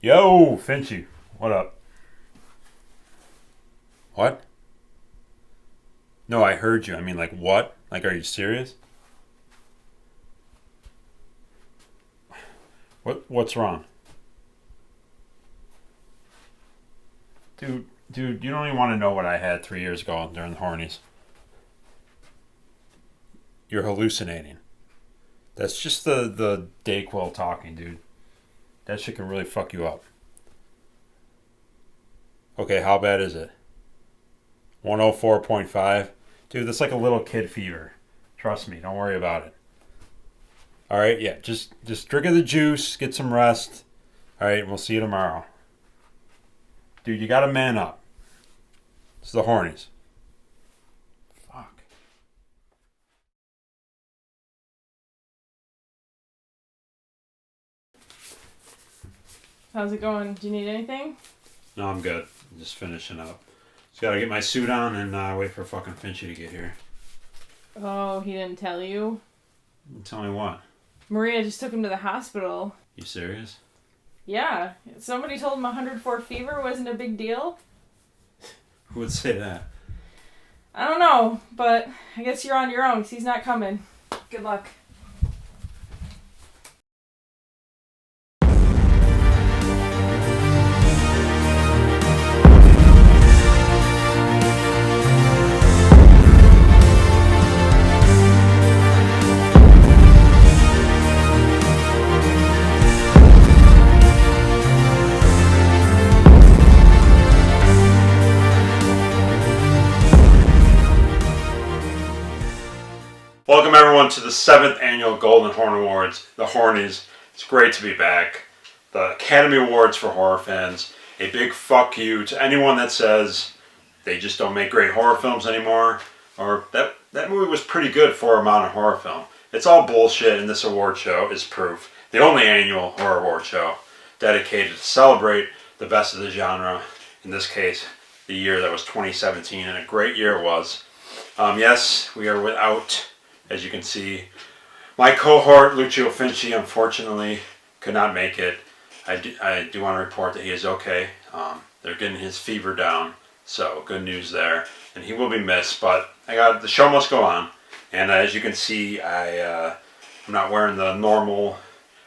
Yo, Finchy, what up? What? No, I heard you. I mean, like, what? Like, are you serious? What's wrong? Dude, you don't even want to know what I had 3 years ago during the hornies. You're hallucinating. That's just the Dayquil talking, dude. That shit can really fuck you up. Okay, how bad is it? 104.5? Dude, that's like a little kid fever. Trust me, don't worry about it. All right, yeah, just drink of the juice, get some rest. All right, we'll see you tomorrow. Dude, you got to man up. It's the hornies. Fuck. How's it going? Do you need anything? No, I'm good. I'm just finishing up. Just gotta get my suit on and wait for fucking Finchy to get here. Oh, he didn't tell you? Tell me what? Maria just took him to the hospital. You serious? Yeah. Somebody told him 104 fever wasn't a big deal. Who would say that? I don't know, but I guess you're on your own because he's not coming. Good luck. Welcome everyone to the 7th annual Golden Horn Awards, the Hornies. It's great to be back. The Academy Awards for horror fans. A big fuck you to anyone that says they just don't make great horror films anymore, or that movie was pretty good for a modern horror film. It's all bullshit, and this award show is proof. The only annual horror award show dedicated to celebrate the best of the genre. In this case, the year that was 2017, and a great year it was. Yes, we are without, as you can see, my cohort, Lucio Finci, unfortunately could not make it. I do want to report that he is okay. They're getting his fever down, so good news there. And he will be missed, but the show must go on. And as you can see, I'm not wearing the normal,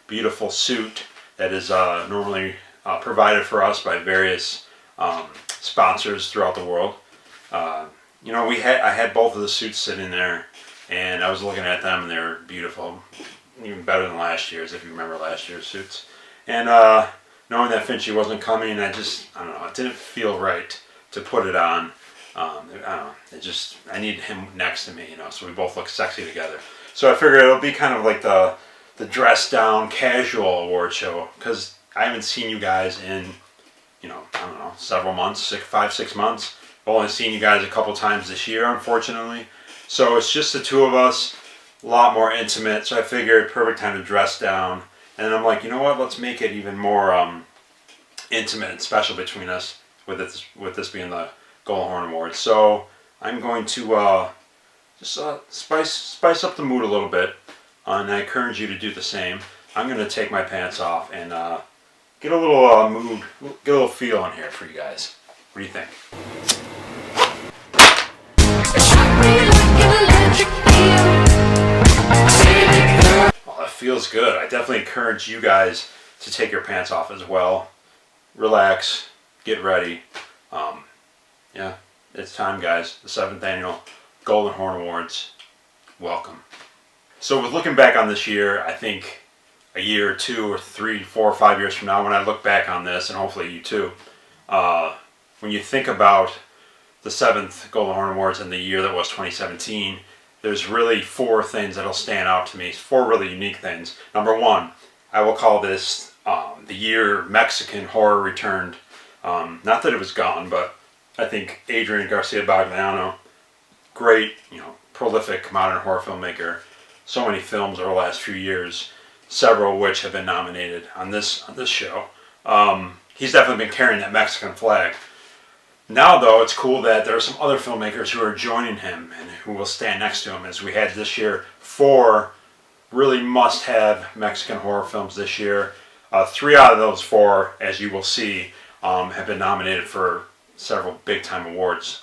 beautiful suit that is normally provided for us by various sponsors throughout the world. I had both of the suits sitting there, and I was looking at them, and they were beautiful, even better than last year's, if you remember last year's suits. And knowing that Finchy wasn't coming, I don't know, it didn't feel right to put it on. I don't know, I need him next to me, so we both look sexy together. So I figured it'll be kind of like the dress down, casual award show, because I haven't seen you guys in, I don't know, several months, 5-6 months. I've only seen you guys a couple times this year, unfortunately. So it's just the two of us, a lot more intimate. So I figured perfect time to dress down. And I'm like, you know what? Let's make it even more intimate and special between us with this being the Golden Horn Awards. So I'm going to just spice up the mood a little bit, and I encourage you to do the same. I'm going to take my pants off and get a little mood, get a little feel in here for you guys. What do you think? Oh, that feels good. I definitely encourage you guys to take your pants off as well. Relax, get ready. Yeah, it's time, guys. The 7th annual Golden Horn Awards. Welcome. So with looking back on this year, I think a year or 2 or 3, 4 or 5 years from now, when I look back on this, and hopefully you too, when you think about the 7th Golden Horn Awards and the year that was 2017, there's really 4 things that'll stand out to me. 4 really unique things. Number 1, I will call this the year Mexican horror returned. Not that it was gone, but I think Adrian Garcia Bagliano, great, prolific modern horror filmmaker. So many films over the last few years, several of which have been nominated on this show. He's definitely been carrying that Mexican flag. Now, though, it's cool that there are some other filmmakers who are joining him and who will stand next to him, as we had this year 4 really must-have Mexican horror films this year. 3 out of those 4, as you will see, have been nominated for several big time awards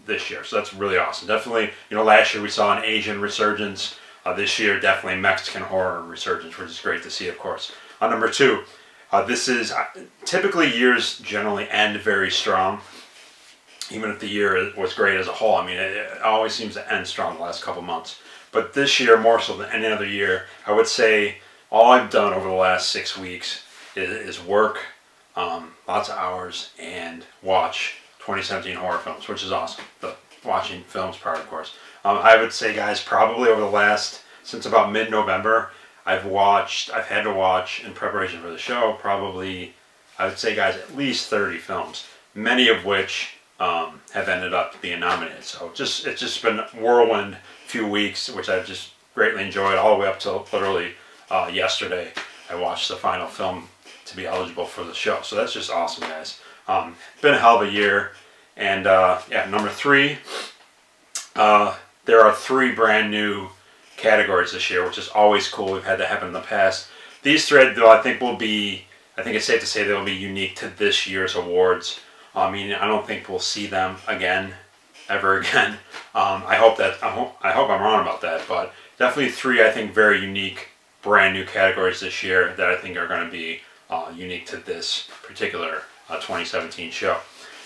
this year. So that's really awesome. Definitely, last year we saw an Asian resurgence. This year, definitely Mexican horror resurgence, which is great to see, of course. Number 2, this is typically years generally end very strong, even if the year was great as a whole. I mean, it always seems to end strong the last couple months. But this year, more so than any other year, I would say all I've done over the last 6 weeks is work, lots of hours, and watch 2017 horror films, which is awesome. The watching films part, of course. I would say, guys, probably over the last, since about mid-November, I've had to watch, in preparation for the show, probably, I would say, guys, at least 30 films, many of which have ended up being nominated. So it's just been a whirlwind few weeks, which I've just greatly enjoyed, all the way up till literally yesterday. I watched the final film to be eligible for the show. So that's just awesome, guys. Been a hell of a year. And number 3, there are 3 brand new categories this year, which is always cool. We've had that happen in the past. These 3, though, I think it's safe to say they'll be unique to this year's awards. I mean, I don't think we'll see them again, ever again. I hope I'm wrong about that, but definitely 3, I think, very unique, brand new categories this year that I think are going to be unique to this particular 2017 show.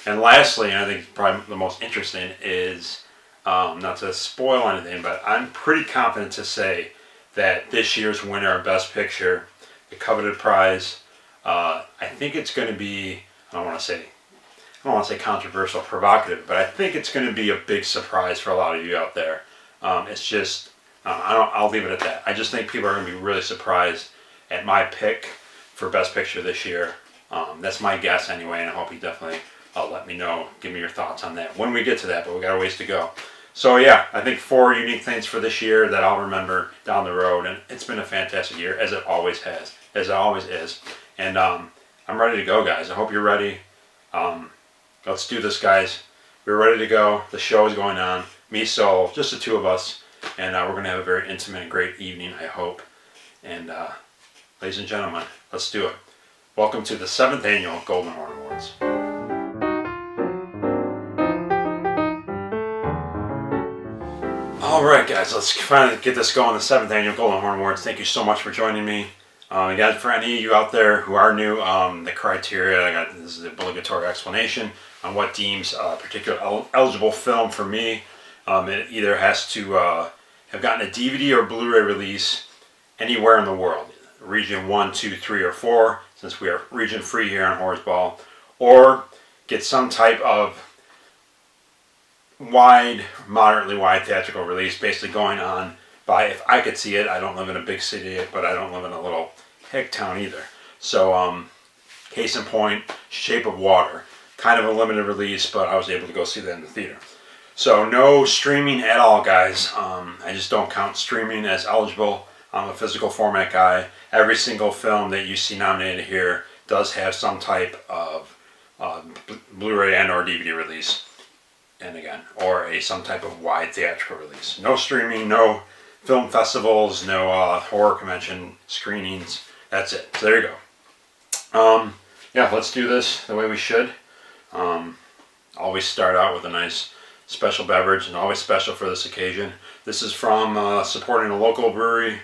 And lastly, and I think probably the most interesting is, not to spoil anything, but I'm pretty confident to say that this year's winner of Best Picture, the coveted prize, I think it's going to be, I don't want to say controversial, provocative, but I think it's going to be a big surprise for a lot of you out there. It's just, I'll leave it at that. I just think people are going to be really surprised at my pick for Best Picture this year. That's my guess anyway, and I hope you definitely let me know, give me your thoughts on that when we get to that, but we got a ways to go. So yeah, I think 4 unique things for this year that I'll remember down the road, and it's been a fantastic year, as it always has, as it always is. And I'm ready to go, guys. I hope you're ready. Let's do this, guys. We're ready to go. The show is going on. Me solo, just the 2 of us, and we're going to have a very intimate and great evening, I hope. And ladies and gentlemen, let's do it. Welcome to the 7th Annual Golden Horn Awards. Alright, guys, let's finally get this going. The 7th Annual Golden Horn Awards. Thank you so much for joining me. Again, for any of you out there who are new, the criteria, this is the obligatory explanation on what deems a particular eligible film for me. It either has to have gotten a DVD or Blu-ray release anywhere in the world, region 1, 2, 3, or 4, since we are region free here on Horrors Ball, or get some type of moderately wide theatrical release, basically going on by, if I could see it. I don't live in a big city, but I don't live in a little hick town either. So, case in point, Shape of Water, kind of a limited release, but I was able to go see that in the theater. So no streaming at all, guys. I just don't count streaming as eligible. I'm a physical format guy. Every single film that you see nominated here does have some type of Blu-ray and or DVD release, and again, or some type of wide theatrical release. No streaming, no film festivals, no horror convention screenings. That's it. So there you go. Yeah, let's do this the way we should. Always start out with a nice special beverage, and always special for this occasion. This is from supporting a local brewery,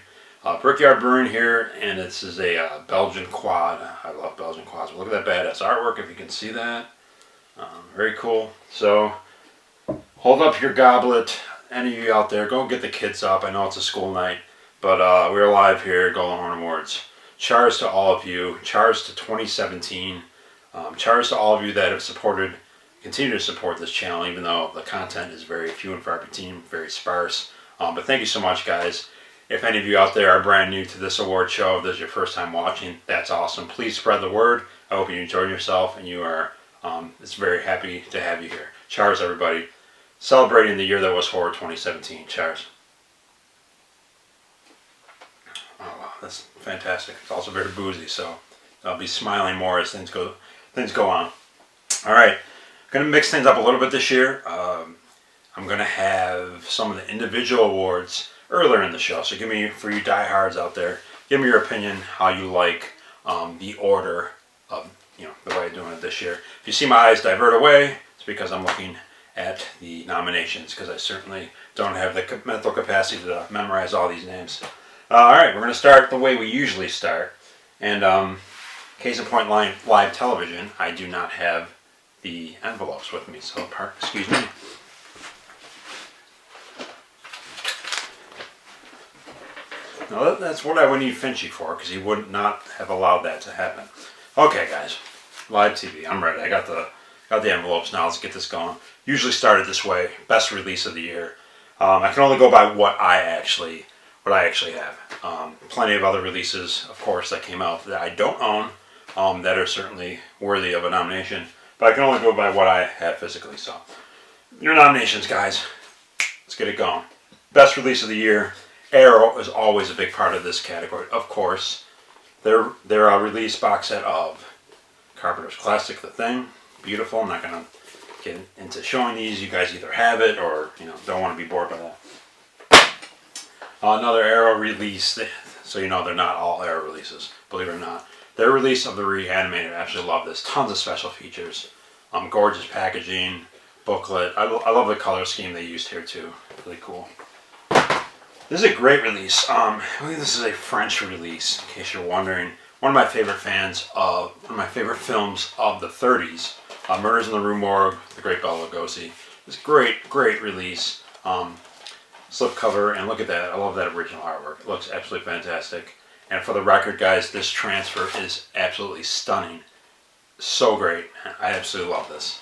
Brickyard Brewing here, and this is a Belgian quad. I love Belgian quads. Look at that badass artwork, if you can see that. Very cool. So hold up your goblet. Any of you out there, go get the kids up. I know it's a school night, but we're live here at Golden Horn Awards. Cheers to all of you. Cheers to 2017. Cheers to all of you that have continue to support this channel, even though the content is very few and far between, very sparse. But thank you so much, guys. If any of you out there are brand new to this award show, if this is your first time watching, that's awesome. Please spread the word. I hope you enjoyed yourself, and you are, it's very happy to have you here. Cheers, everybody. Celebrating the year that was horror 2017. Cheers. Oh, wow, that's fantastic. It's also very boozy, so I'll be smiling more as things go on. All right. Going to mix things up a little bit this year. I'm going to have some of the individual awards earlier in the show. So for you diehards out there, give me your opinion, how you like the order of, the way I'm doing it this year. If you see my eyes divert away, it's because I'm looking at the nominations, because I certainly don't have the mental capacity to memorize all these names. All right, we're going to start the way we usually start. And case in point, live television, I do not have the envelopes with me, so excuse me. Now that's what I would need Finchy for, because he would not have allowed that to happen. Okay, guys, live TV. I'm ready. I got the envelopes now. Let's get this going. Usually started this way. Best release of the year. I can only go by what I actually have. Plenty of other releases, of course, that came out that I don't own, that are certainly worthy of a nomination. But I can only go by what I have physically. So, your nominations, guys. Let's get it going. Best release of the year. Arrow is always a big part of this category, of course. Their release box set of Carpenter's classic, The Thing. Beautiful. I'm not going to get into showing these. You guys either have it or don't want to be bored by that. Another Arrow release, so they're not all Arrow releases, believe it or not. Their release of the Reanimator, I absolutely love this. Tons of special features. Gorgeous packaging, booklet. I love the color scheme they used here too. Really cool. This is a great release. I believe this is a French release, in case you're wondering. One of my favorite films of the 30s. Murders in the Rue Morgue, the great Bela Lugosi. It's great release. Slipcover, and look at that. I love that original artwork. It looks absolutely fantastic. And for the record, guys, this transfer is absolutely stunning. So great. I absolutely love this.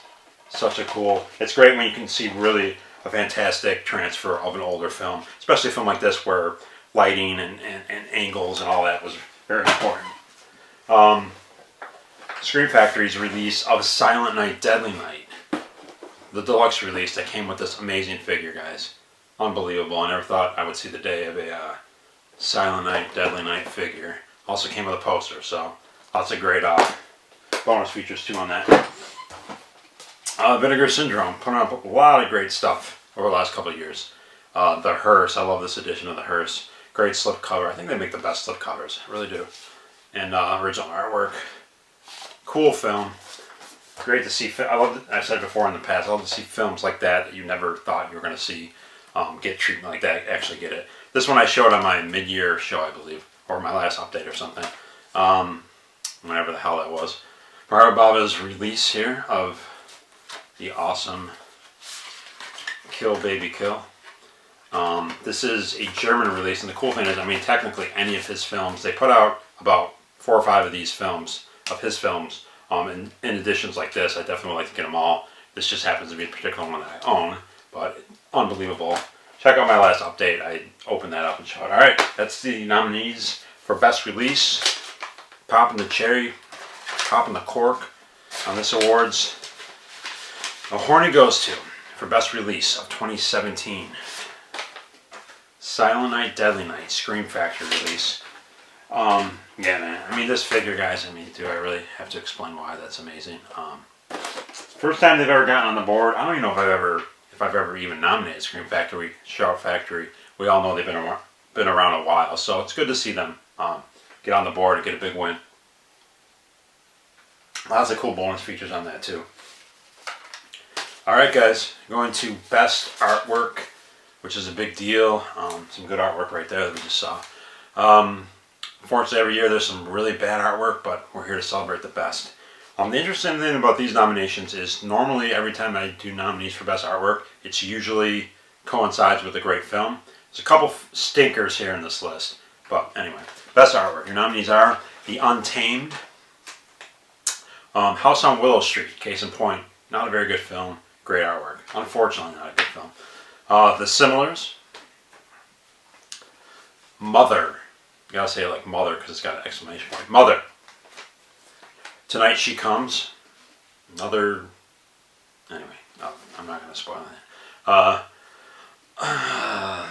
Such a cool... It's great when you can see really a fantastic transfer of an older film, especially a film like this where lighting and angles and all that was very important. Scream Factory's release of Silent Night, Deadly Night. The deluxe release that came with this amazing figure, guys. Unbelievable. I never thought I would see the day of a Silent Night, Deadly Night figure. Also came with a poster, so lots of great bonus features too on that. Vinegar Syndrome, putting up a lot of great stuff over the last couple of years. The Hearse, I love this edition of the Hearse. Great slip cover. I think they make the best slip covers, I really do. And original artwork. Cool film. Great to see. I've said it before in the past, I love to see films like that you never thought you were going to see get treatment like that, actually get it. This one I showed on my mid-year show, I believe, or my last update or something. Whenever the hell that was. Mario Bava's release here of the awesome Kill Baby Kill. This is a German release, and the cool thing is, technically any of his films, they put out about 4 or 5 of these films, of his films, in editions like this. I definitely would like to get them all. This just happens to be a particular one that I own, but unbelievable. Check out my last update. I opened that up and showed it. Alright, that's the nominees for Best Release. Popping the cherry, popping the cork on this awards. The Horny goes to, for Best Release of 2017, Silent Night, Deadly Night, Scream Factory release. Yeah, man. This figure, guys, do I really have to explain why that's amazing? First time they've ever gotten on the board. I don't even know if I've ever even nominated Scream Factory, Shout Factory. We all know they've been around a while, so it's good to see them get on the board and get a big win. Lots of cool bonus features on that too. Alright, guys, going to Best Artwork, which is a big deal. Some good artwork right there that we just saw. Unfortunately, every year there's some really bad artwork, but we're here to celebrate the best. The interesting thing about these nominations is normally every time I do nominees for Best Artwork, it's usually coincides with a great film. There's a couple stinkers here in this list, but anyway. Best Artwork. Your nominees are The Untamed, House on Willow Street, case in point. Not a very good film. Great artwork. Unfortunately, not a good film. The Similars. Mother. You gotta say it like Mother because it's got an exclamation point. Mother. Tonight She Comes. Another... Anyway, I'm not gonna spoil that.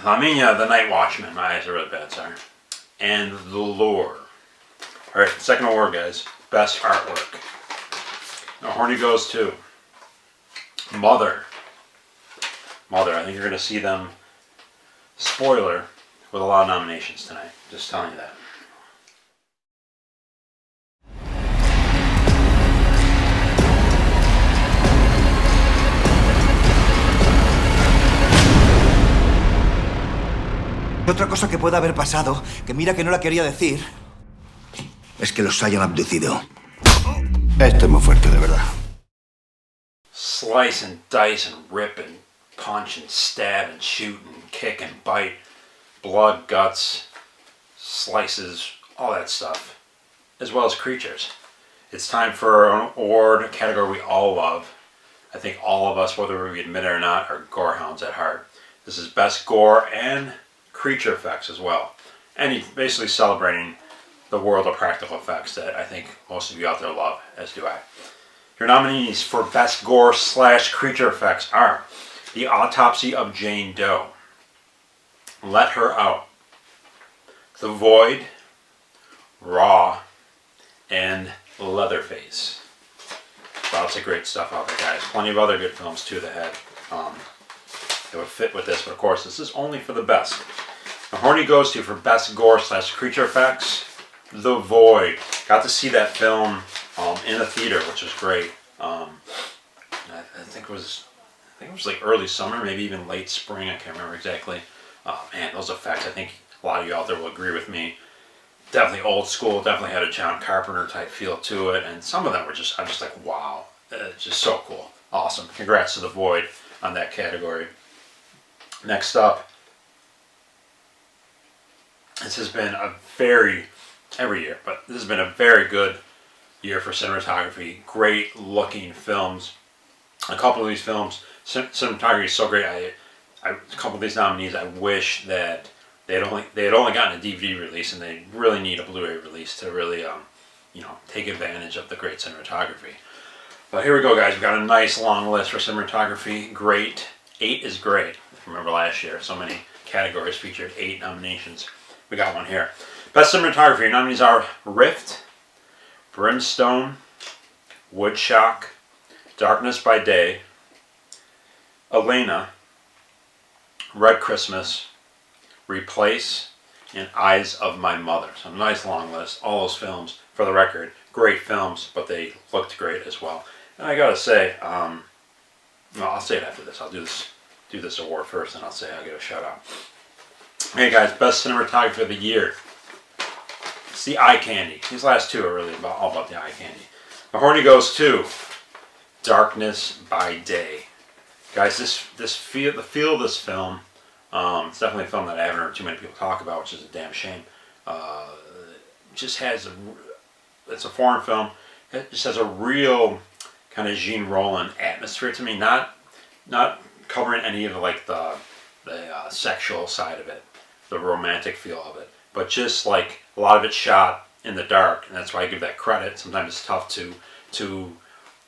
The Night Watchman. My eyes are really bad, sorry. And The Lure. Alright, second award, guys. Best Artwork. Now, Horny goes to Mother. Mother. I think you're going to see them, spoiler, with a lot of nominations tonight. Just telling you that. otra cosa que pueda haber pasado, que mira que no la quería decir, es que los hayan abducido. Esto es muy fuerte, de verdad. Slice and dice and rip and punch and stab and shoot and kick and bite. Blood, guts, slices, all that stuff. As well as creatures. It's time for an award, a category we all love. I think all of us, whether we admit it or not, are gorehounds at heart. This is best gore and creature effects as well. And basically celebrating the world of practical effects that I think most of you out there love, as do I. Your nominees for best gore / creature effects are The Autopsy of Jane Doe, Let Her Out, The Void, Raw, and Leatherface. Lots of great stuff out there, guys. Plenty of other good films too that had that would fit with this, but of course this is only for the best. The Horny goes to for best gore / creature effects, The Void. Got to see that film in the theater, which was great. I think it was like early summer, maybe even late spring. I can't remember exactly. Man, those effects, I think a lot of you out there will agree with me. Definitely old school, definitely had a John Carpenter type feel to it, and some of them were I'm just like, wow, it's just so cool. Awesome. Congrats to The Void on that category. Next up, this has been every year, but this has been a very good year for cinematography. Great looking films. A couple of these films, cinematography is so great. A couple of these nominees, I wish that they had only gotten a DVD release, and they really need a Blu-ray release to really, take advantage of the great cinematography. But here we go, guys. We've got a nice long list for cinematography. Great. 8 is great. If you remember last year, so many categories featured 8 nominations. We got one here. Best cinematography. Your nominees are Rift, Brimstone, Woodshock, Darkness by Day, Elena, Red Christmas, Replace, and Eyes of My Mother. So a nice long list. All those films, for the record, great films, but they looked great as well. And I gotta say, I'll say it after this. I'll do this award first, and I'll give a shout out. Hey guys, best cinematography of the year. It's the eye candy. These last two are really all about the eye candy. The Horny goes to Darkness by Day. Guys, the feel of this film. It's definitely a film that I haven't heard too many people talk about, which is a damn shame. Just has it's a foreign film. It just has a real kind of Jean Rollin atmosphere to me. Not covering any of the sexual side of it, the romantic feel of it, but just like a lot of it's shot in the dark, and that's why I give that credit. Sometimes it's tough to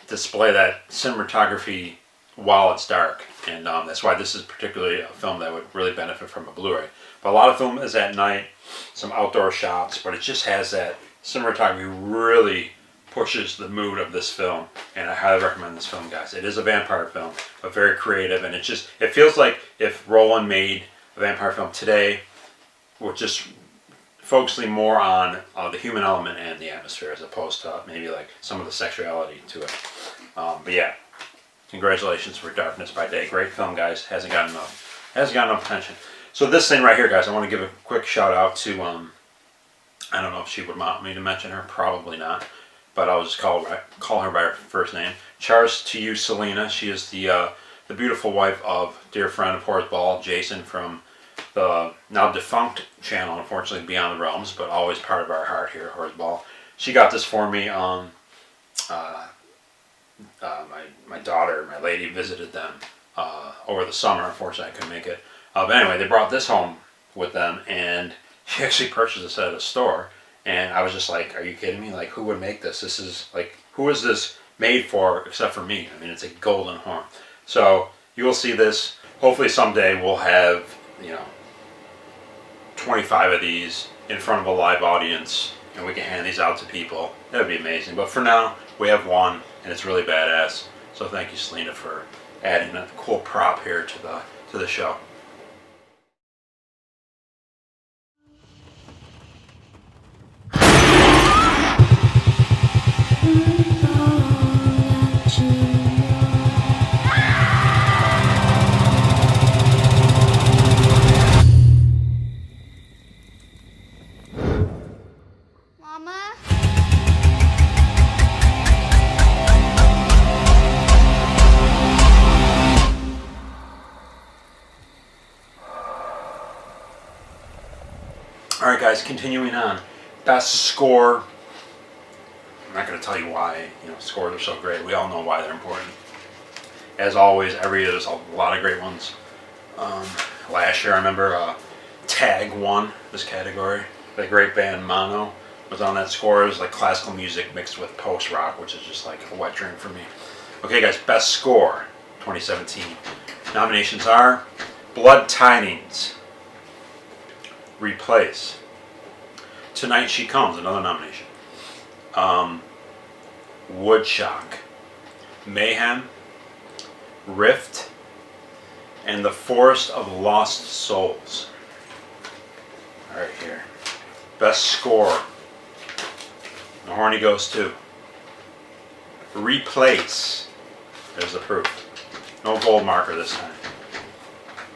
display that cinematography while it's dark, and that's why this is particularly a film that would really benefit from a Blu-ray. But a lot of film is at night, some outdoor shots, but it just has that cinematography really pushes the mood of this film, and I highly recommend this film, guys. It is a vampire film, but very creative, and it feels like if Roland made a vampire film today, with just focusing more on the human element and the atmosphere, as opposed to maybe like some of the sexuality to it. But yeah, congratulations for Darkness by Day. Great film, guys. Hasn't got enough attention. So this thing right here, guys, I want to give a quick shout out to, I don't know if she would want me to mention her, probably not, but I'll just call her by her first name. Cheers to you, Selena. She is the beautiful wife of dear friend of Horace Ball, Jason, from the now defunct channel, unfortunately, Beyond the Realms, but always part of our heart here at Horace Ball. She got this for me. My daughter, my lady, visited them over the summer. Unfortunately, I couldn't make it. But anyway, they brought this home with them, and she actually purchased this at a store. And I was just like, are you kidding me? Like, who would make this? This is like, who is this made for except for me? I mean, it's a golden horn. So you will see this. Hopefully someday we'll have, 25 of these in front of a live audience, and we can hand these out to people. That would be amazing. But for now, we have one, and it's really badass. So thank you, Selena, for adding a cool prop here to the show. guys, continuing on. Best score. I'm not going to tell you why. Scores are so great. We all know why they're important. As always, every year there's a lot of great ones. Last year, I remember Tag won this category. The great band Mono was on that score. It was like classical music mixed with post-rock, which is just like a wet dream for me. Okay, guys, best score 2017. Nominations are Blood Tidings, Replace, Tonight She Comes, another nomination, Woodshock, Mayhem, Rift, and The Forest of Lost Souls. Alright, here. Best score. The Horny goes to Replace. There's the proof. No gold marker this time.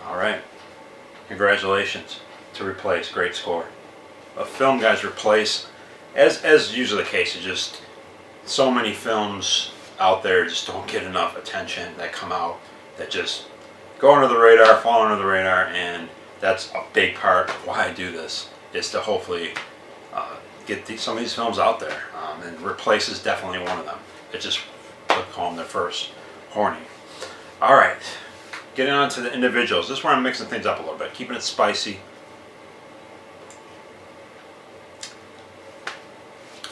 Alright. Congratulations to Replace. Great score. A film, guys, Replace, as usually the case, it's just so many films out there just don't get enough attention that come out that just go under the radar, fall under the radar, and that's a big part of why I do this, is to hopefully get some of these films out there. And Replace is definitely one of them. It just took home their first Horny. Alright, getting on to the individuals. This is where I'm mixing things up a little bit, keeping it spicy.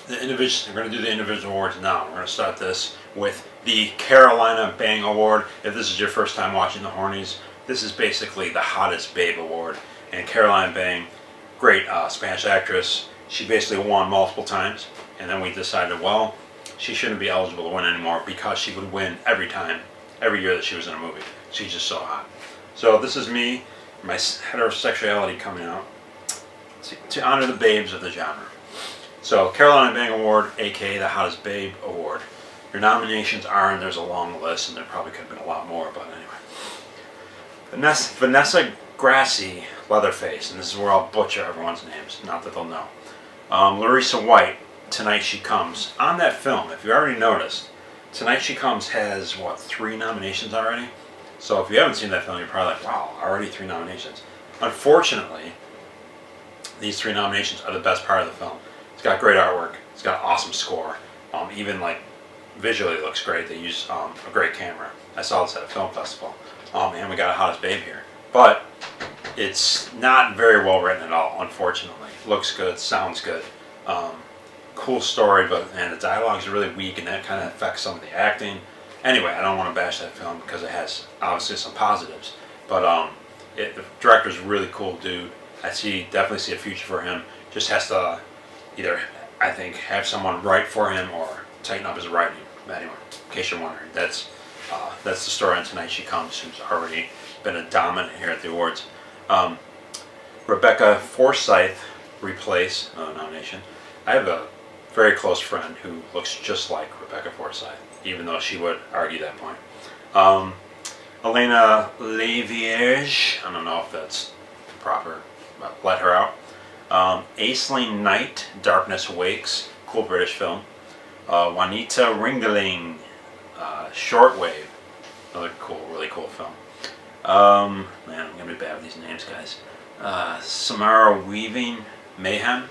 The individuals, we're going to do the individual awards now. We're going to start this with the Carolina Bang Award. If this is your first time watching the Hornies, this is basically the Hottest Babe Award. And Caroline Bang, great Spanish actress. She basically won multiple times. And then we decided, well, she shouldn't be eligible to win anymore because she would win every time, every year that she was in a movie. She's just so hot. So this is me, my heterosexuality coming out to honor the babes of the genre. So, Carolina Bang Award, aka the Hottest Babe Award. Your nominations are, and there's a long list, and there probably could have been a lot more, but anyway. Vanessa Grassi, Leatherface, and this is where I'll butcher everyone's names, not that they'll know. Larissa White, Tonight She Comes. On that film, if you already noticed, Tonight She Comes has, 3 nominations already? So if you haven't seen that film, you're probably like, wow, already 3 nominations. Unfortunately, these 3 nominations are the best part of the film. It's got great artwork. It's got an awesome score. Even like visually it looks great. They use a great camera. I saw this at a film festival. And we got a Hottest Babe here. But it's not very well written at all, unfortunately. Looks good, sounds good. Cool story, but man, the dialogue's really weak and that kind of affects some of the acting. Anyway, I don't want to bash that film because it has obviously some positives. But the director's a really cool dude. Definitely see a future for him. Just has to either, I think, have someone write for him or tighten up his writing. Anyway, in case you're wondering, that's the story on Tonight She Comes, who's already been a dominant here at the awards. Rebecca Forsyth, Replace, nomination. I have a very close friend who looks just like Rebecca Forsyth, even though she would argue that point. Elena Lavierge, I don't know if that's proper, but let her out. Aisling Knight, Darkness Awakes, cool British film. Juanita Ringling, Shortwave, another cool, really cool film. Man, I'm gonna be bad with these names, guys. Samara Weaving, Mayhem.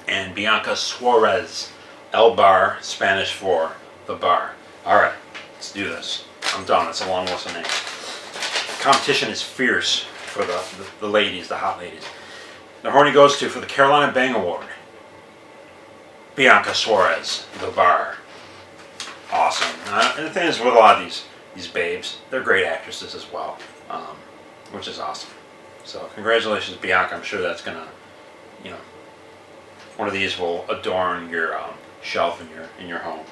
And Bianca Suarez, El Bar, Spanish for The Bar. Alright, let's do this. I'm done, it's a long list of names. Competition is fierce for the ladies, the hot ladies. The Horny goes to, for the Carolina Bang Award, Bianca Suarez, The Bar. Awesome. And the thing is, with a lot of these babes, they're great actresses as well, which is awesome. So congratulations, Bianca. I'm sure that's gonna, one of these will adorn your shelf in your home.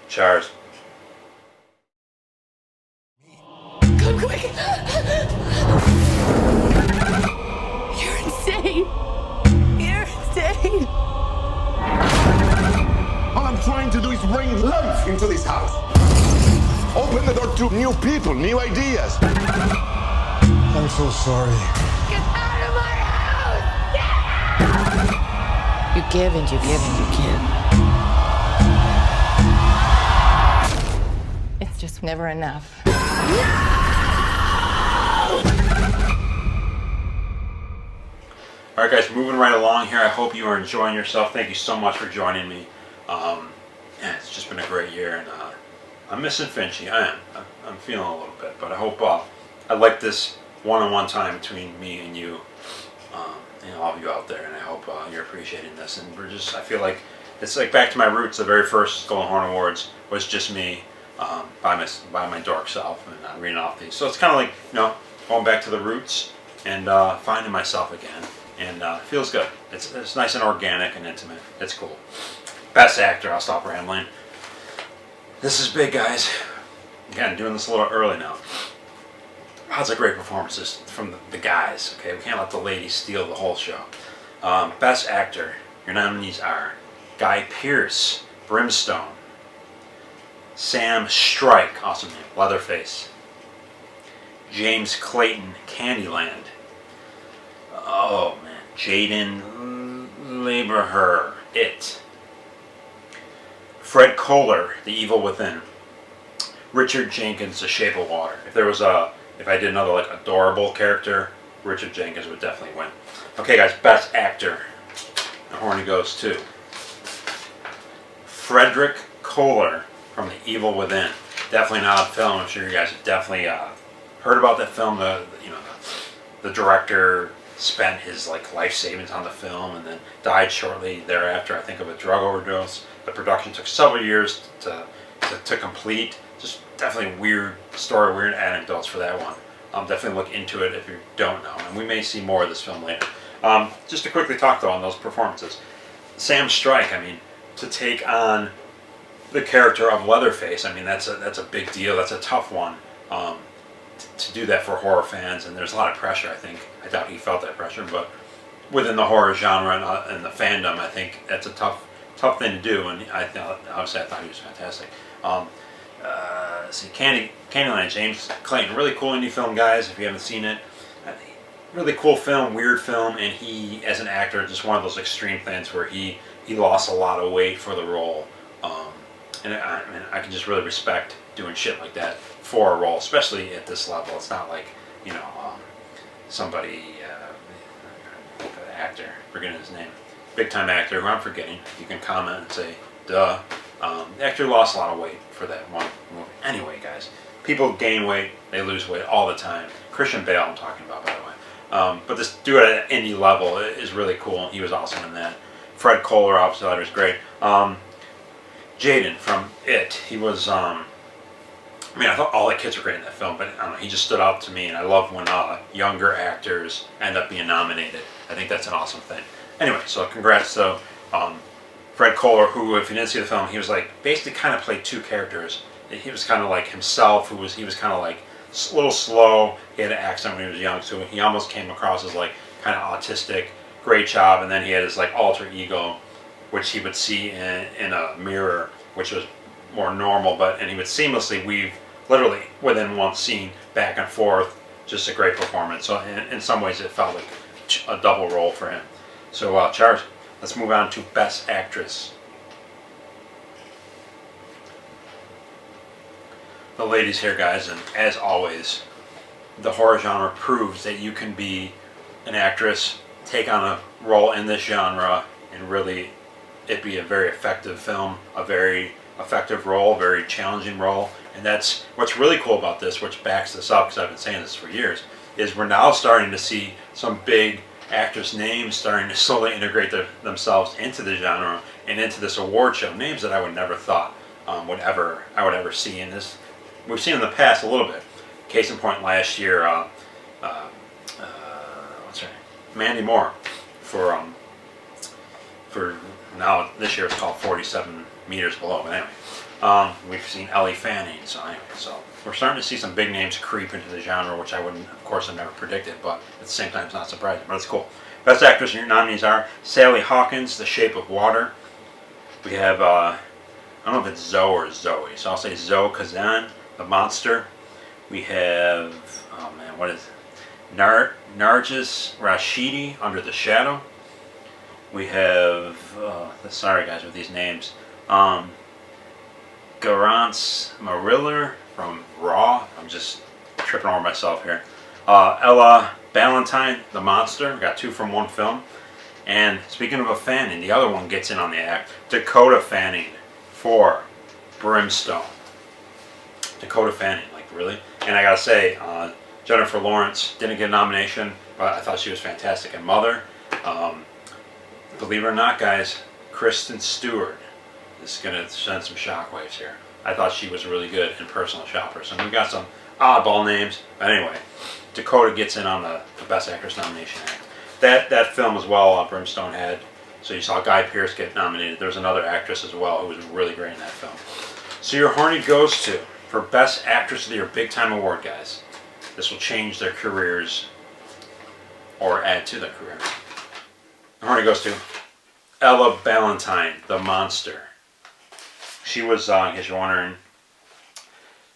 Cheers. Come quick! You're insane! You're insane! All I'm trying to do is bring life into this house. Open the door to new people, new ideas. I'm so sorry. Get out of my house! Get out! You give and you give and you give. It's just never enough. Alright guys, moving right along here. I hope you are enjoying yourself. Thank you so much for joining me. Yeah, it's just been a great year, and I'm missing Finchy. I am. I'm feeling a little bit, but I hope I like this one-on-one time between me and you, and all of you out there, and I hope you're appreciating this. And I feel like it's like back to my roots. The very first Golden Horn Awards was just me by my dork self, and reading off these. So it's kind of like, going back to the roots and finding myself again, and it feels good. It's nice and organic and intimate. It's cool. Best actor. I'll stop rambling. This is big, guys. Again, doing this a little early now. Lots of great performances from the guys. Okay, we can't let the ladies steal the whole show. Best actor. Your nominees are Guy Pearce, Brimstone. Sam Strike, awesome name, Leatherface. James Clayton, Candyland. Oh man, Jaden Lieberher, It. Fred Kohler, The Evil Within. Richard Jenkins, The Shape of Water. If I did another like adorable character, Richard Jenkins would definitely win. Okay, guys, best actor. The horny goes to Frederick Kohler from The Evil Within. Definitely not a film. I'm sure you guys have definitely heard about that film. The director spent his life savings on the film and then died shortly thereafter, I think, of a drug overdose. The production took several years to complete. Just definitely weird story, weird anecdotes for that one. Definitely look into it if you don't know, and we may see more of this film later. Just to quickly talk though on those performances, Sam Strike. I mean, to take on the character of Leatherface, I mean that's a big deal. That's a tough one to do that for horror fans, and there's a lot of pressure. I doubt he felt that pressure, but within the horror genre and the fandom, I think that's a tough thing to do. And obviously I thought he was fantastic. Candyland, James Clayton, really cool indie film, guys. If you haven't seen it, really cool film, weird film, and he, as an actor, just one of those extreme things where he lost a lot of weight for the role, and I can just really respect doing shit like that for a role, especially at this level. It's not like somebody, actor, forgetting his name, big time actor who I'm forgetting. You can comment and say, duh. The actor lost a lot of weight for that one movie. Anyway, guys, people gain weight, they lose weight all the time. Christian Bale, I'm talking about, by the way. But this dude at an indie level is really cool. He was awesome in that. Fred Kohler, opposite, was great. Jaden from It, he was. I thought all the kids were great in that film, but I don't know, he just stood out to me, and I love when younger actors end up being nominated. I think that's an awesome thing. Anyway, so congrats to Fred Kohler, who, if you didn't see the film, he was basically kind of played two characters. He was kind of like himself, he was kind of like a little slow. He had an accent when he was young, so he almost came across as kind of autistic. Great job. And then he had his alter ego, which he would see in a mirror, which was more normal, and he would seamlessly weave, literally within one scene, back and forth. Just a great performance. So in some ways, it felt like a double role for him. So Charles, let's move on to Best Actress. The ladies here, guys, and as always, the horror genre proves that you can be an actress, take on a role in this genre, and really it be a very effective film, a very effective role, very challenging role. And that's what's really cool about this, which backs this up, because I've been saying this for years, is we're now starting to see some big actress names starting to slowly integrate themselves into the genre and into this award show. Names that I would never thought I would ever see in this. We've seen in the past a little bit. Case in point, last year, what's her name? Mandy Moore for now this year it's called 47 Meters Below. But anyway, we've seen Ellie Fanning. So we're starting to see some big names creep into the genre, which I wouldn't, of course, have never predicted. But at the same time, it's not surprising. But it's cool. Best Actress, your nominees are Sally Hawkins, The Shape of Water. We have I don't know if it's Zoe or Zoe, so I'll say Zoe Kazan, The Monster. We have, what is it? Nargis Rashidi, Under the Shadow. We have, sorry guys with these names, Garance Mariller from Raw. I'm just tripping over myself here. Ella Ballantyne, the monster. Got 2 from 1 film. And speaking of a Fanning, the other one gets in on the act. Dakota Fanning for Brimstone. Dakota Fanning, like really? And I gotta say, Jennifer Lawrence didn't get a nomination, but I thought she was fantastic in Mother. Believe it or not, guys, Kristen Stewart is gonna send some shockwaves here. I thought she was really good in Personal Shoppers. And we got some oddball names. But anyway, Dakota gets in on the Best Actress nomination act. That film as well, Brimstone had. So you saw Guy Pearce get nominated. There was another actress as well who was really great in that film. So your Horny goes to, for Best Actress of the Year, big time award, guys. This will change their careers or add to their career. The Horny goes to Ella Ballantyne, the monster. She was, in case you're wondering,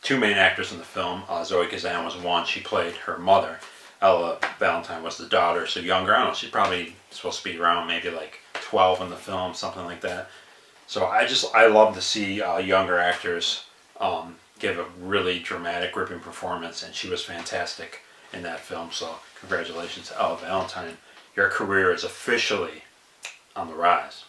2 main actors in the film. Zoe Kazan was one. She played her mother. Ella Ballantyne was the daughter, so younger. I don't know, she's probably supposed to be around maybe like 12 in the film, something like that. So I love to see younger actors give a really dramatic, gripping performance, and she was fantastic in that film. So congratulations to Ella Ballantyne. Your career is officially on the rise.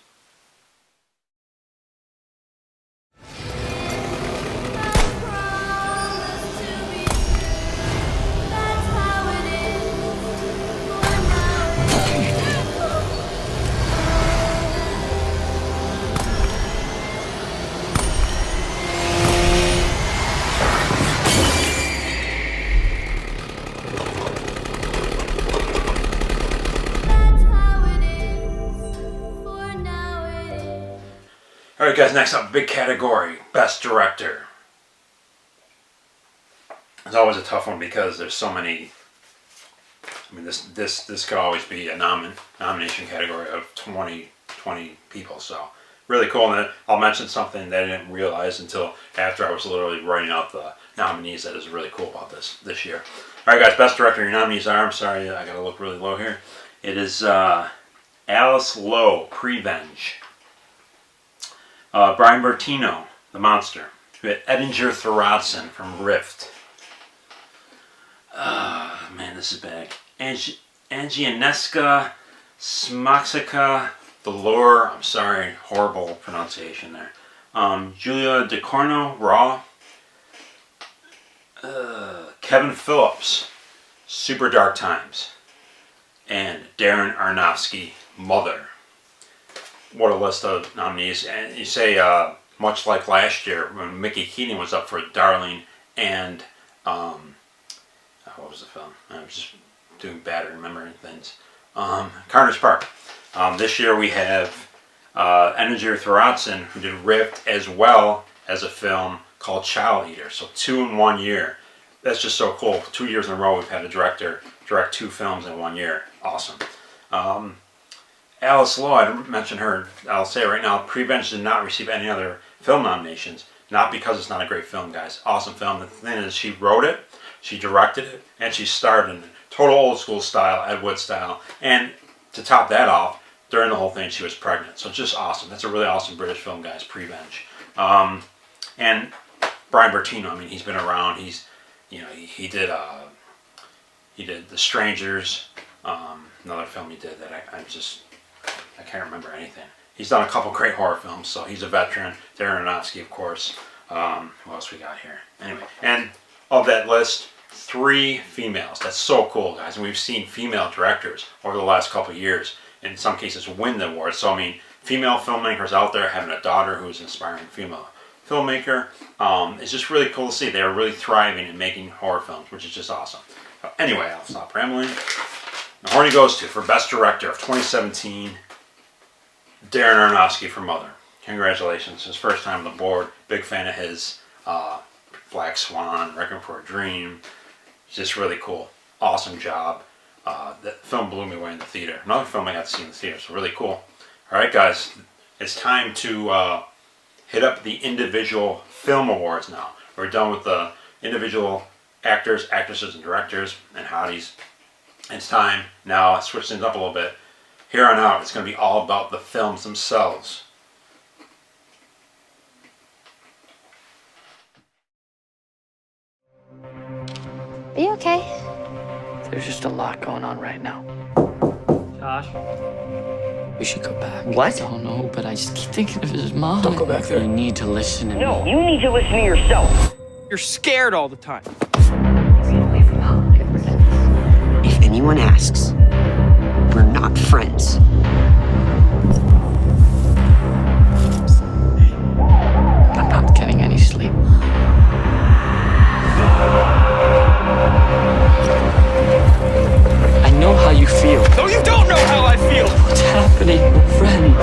Alright guys, next up, big category, Best Director. It's always a tough one because there's so many. I mean, this could always be a nomination category of 20 people, so really cool. And I'll mention something that I didn't realize until after I was literally writing out the nominees that is really cool about this year. Alright guys, Best Director, your nominees are, I'm sorry, I gotta look really low here. It is Alice Lowe, Prevenge. Brian Bertino, The Monster. We had Edinger Thoroddsen from Rift. Man, this is bad. Agnieszka Smoczyka, The Lure. I'm sorry, horrible pronunciation there. Julia Ducournau, Raw. Kevin Phillips, Super Dark Times. And Darren Aronofsky, Mother. What a list of nominees. And you say, much like last year when Mickey Keaton was up for Darling and, what was the film? I was just doing bad at remembering things. Carter's Park. This year we have Edinger Thoroddsen, who did Rift, as well as a film called Child Eater. So 2 in 1 year. That's just so cool. 2 years in a row we've had a director direct 2 films in 1 year. Awesome. Alice Lowe, I didn't mention her. I'll say it right now. Prevenge did not receive any other film nominations. Not because it's not a great film, guys. Awesome film. The thing is, she wrote it, she directed it, and she starred in it. Total old school style, Ed Wood style. And to top that off, during the whole thing, she was pregnant. So just awesome. That's a really awesome British film, guys. Prevenge. And Brian Bertino. I mean, he's been around. He's, he did The Strangers. Another film he did that I can't remember anything. He's done a couple great horror films, so he's a veteran. Darren Aronofsky, of course. Who else we got here? Anyway, and of that list, 3 females. That's so cool, guys. And we've seen female directors over the last couple of years, in some cases, win the awards. So, I mean, female filmmakers out there having a daughter who's an inspiring female filmmaker. It's just really cool to see. They're really thriving in making horror films, which is just awesome. Anyway, I'll stop rambling. The Horny goes to, for Best Director of 2017, Darren Aronofsky for Mother. Congratulations. His first time on the board. Big fan of his. Black Swan, Requiem for a Dream. Just really cool. Awesome job. That film blew me away in the theater. Another film I got to see in the theater, so really cool. Alright guys, it's time to hit up the individual film awards now. We're done with the individual actors, actresses, and directors, and hotties. It's time now, I switch things up a little bit. Here on out, it's going to be all about the films themselves. Are you okay? There's just a lot going on right now. Josh? We should go back. What? I don't know, but I just keep thinking of his mom. Don't go back there. You need to listen to me. No, you need to listen to yourself. You're scared all the time. If anyone asks, we're not friends. I'm not getting any sleep. I know how you feel. No, you don't know how I feel. What's happening? We're friends.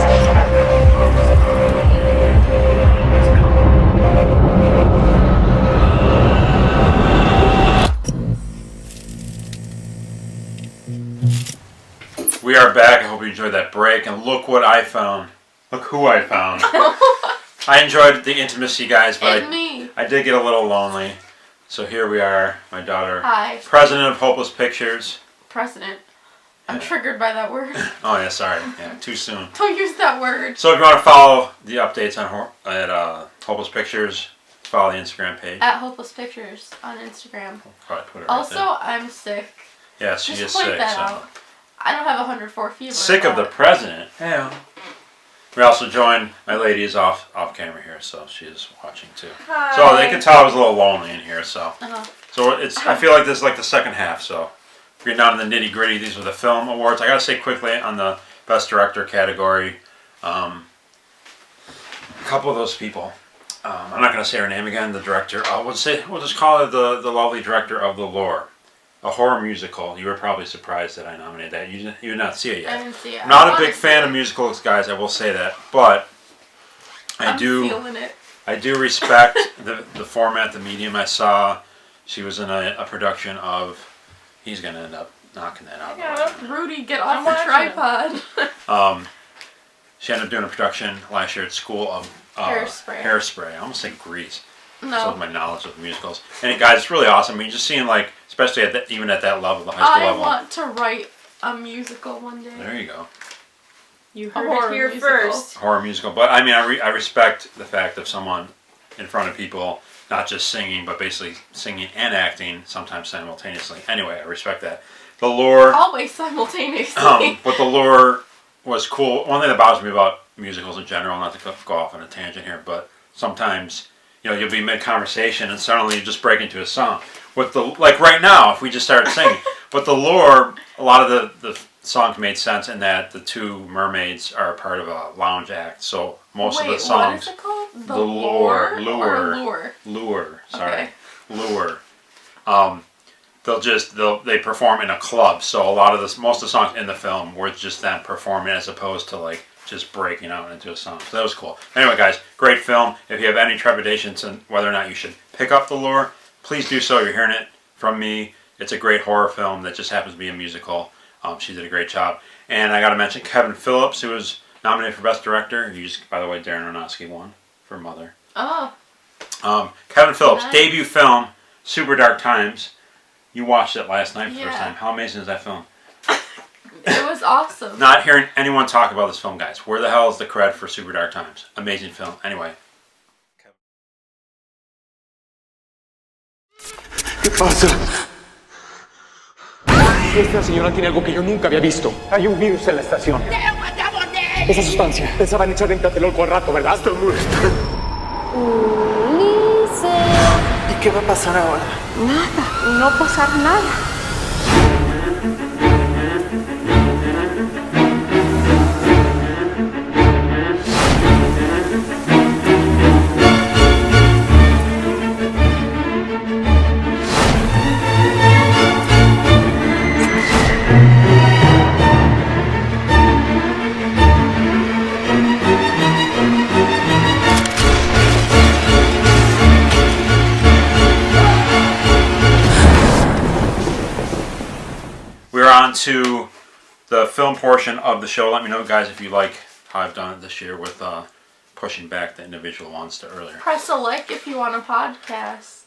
We are back. I hope you enjoyed that break. And look what I found. Look who I found. I enjoyed the intimacy, guys, but I did get a little lonely. So here we are, my daughter. Hi. President of Hopeless Pictures. President. I'm triggered by that word. Oh, yeah, sorry. Yeah, too soon. Don't use that word. So if you want to follow the updates on Hopeless Pictures, follow the Instagram page. At Hopeless Pictures on Instagram. Probably put it right Also, there. I'm sick. Yeah, she Just is point sick. that So. out. I don't have 104 fever. Sick of the president. Yeah. We also joined, my lady is off camera here, so she is watching too. Hi. So they could tell I was a little lonely in here, so. Uh-huh. So I feel like this is like the second half, so. Getting down to the nitty gritty, these are the film awards. I gotta say quickly on the Best Director category, a couple of those people. I'm not gonna say her name again, the director. We'll just call her the lovely director of The Lure. A horror musical. You were probably surprised that I nominated that. You did not see it yet. I didn't see it. I'm not a big fan of musicals, guys. I will say that, but I'm feeling it. I do respect the format, the medium. I saw she was in a production of. He's gonna end up knocking that out. Yeah, Rudy, get off the tripod. She ended up doing a production last year at school of Hairspray. I almost say Grease. No. So my knowledge of musicals. And guys, it's really awesome. I mean, just seeing like, especially even at that level, the high school level. I want to write a musical one day. There you go. You heard it here first. Horror musical, but I mean, I respect the fact of someone in front of people, not just singing, but basically singing and acting sometimes simultaneously. Anyway, I respect that. The Lure. Always simultaneously. But The Lure was cool. One thing that bothers me about musicals in general, not to go off on a tangent here, but sometimes. You'll be mid-conversation and suddenly you just break into a song. Like right now, if we just started singing. But The Lure, a lot of the songs made sense in that the two mermaids are part of a lounge act. So most of the songs. What is it called? The Lure. Lure. Lure. Sorry. Okay. Lure. They perform in a club. So a lot of most of the songs in the film were just them performing as opposed to like just breaking out into a song. So that was cool. Anyway, guys, great film. If you have any trepidations on whether or not you should pick up The Lure, please do so. You're hearing it from me. It's a great horror film that just happens to be a musical. She did a great job. And I got to mention Kevin Phillips, who was nominated for Best Director. By the way, Darren Aronofsky won for Mother. Oh. Kevin Phillips, Nice. debut film, Super Dark Times. You watched it last night for the first Yeah. time. How amazing is that film? It was awesome. Not hearing anyone talk about this film, guys. Where the hell is the cred for Super Dark Times? Amazing film. Anyway. ¿Qué pasa? Esta señora tiene algo que yo nunca había visto. Hay un virus en la estación. Esa sustancia. Pensaban echar en Tlatelolco al rato, ¿verdad? Estoy muerta. ¿Y qué va a pasar ahora? Nada, no pasar nada. We're on to the film portion of the show. Let me know, guys, if you like how I've done it this year with pushing back the individual ones to earlier. Press a like if you want a podcast.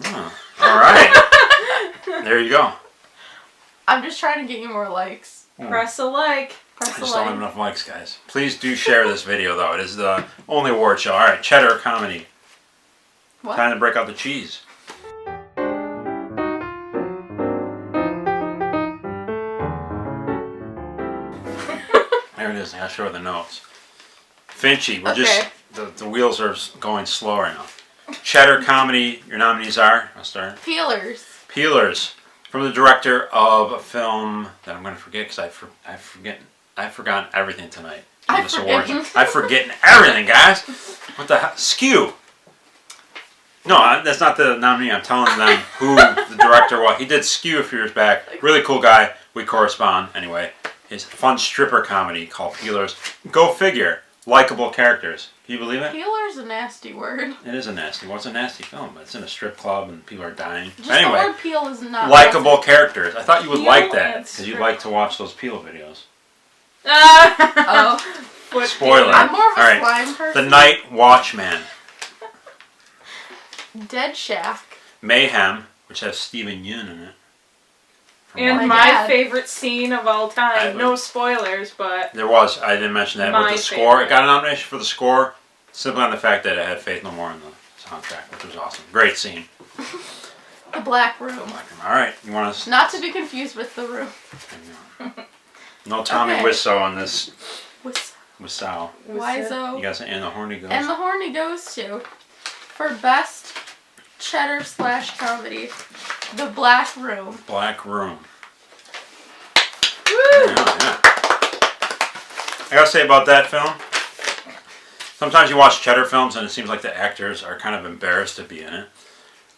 Oh, all right. There you go. I'm just trying to get you more likes. Press a like. Press I a just don't have like. enough likes, guys. Please do share this video, though. It is the only award show. All right, Cheddar Comedy. What? Time to break out the cheese. this thing. I'll show her the notes. Finchy, we're just the wheels are going slow right now. Cheddar comedy. Your nominees are. I'll start. Peelers. Peelers, from the director of a film that I'm going to forget because I've forgotten everything tonight. I've forgotten everything, guys. What the hell? Skew. No, that's not the nominee. I'm telling them who the director was. He did Skew a few years back. Really cool guy. We correspond. Anyway, his fun stripper comedy called Peelers. Go figure. Likeable characters. Can you believe it? Peeler's a nasty word. It is a nasty. Well, it's a nasty film. It's in a strip club and people are dying. Just anyway, the word peel is not likeable characters. I thought you would Peel like that and because you like to watch those Peel videos. Oh. Spoiler. I'm more of a All right. slime person. The Night Watchman. Dead Shack. Mayhem, which has Steven Yeun in it. And my favorite scene of all time. No spoilers, but There was. I didn't mention that. With the score. It got a nomination for the score simply on the fact that it had Faith No More in the soundtrack, which was awesome. Great scene. The Black Room. All right. You want to... Not to be confused with The Room. No Tommy Wiseau on this. Wiseau. Wiseau. You guys and the Horny Ghost. And the Horny Goes to. For best cheddar / comedy, The Black Room. Black Room. Woo! Yeah. I gotta say about that film, sometimes you watch cheddar films and it seems like the actors are kind of embarrassed to be in it.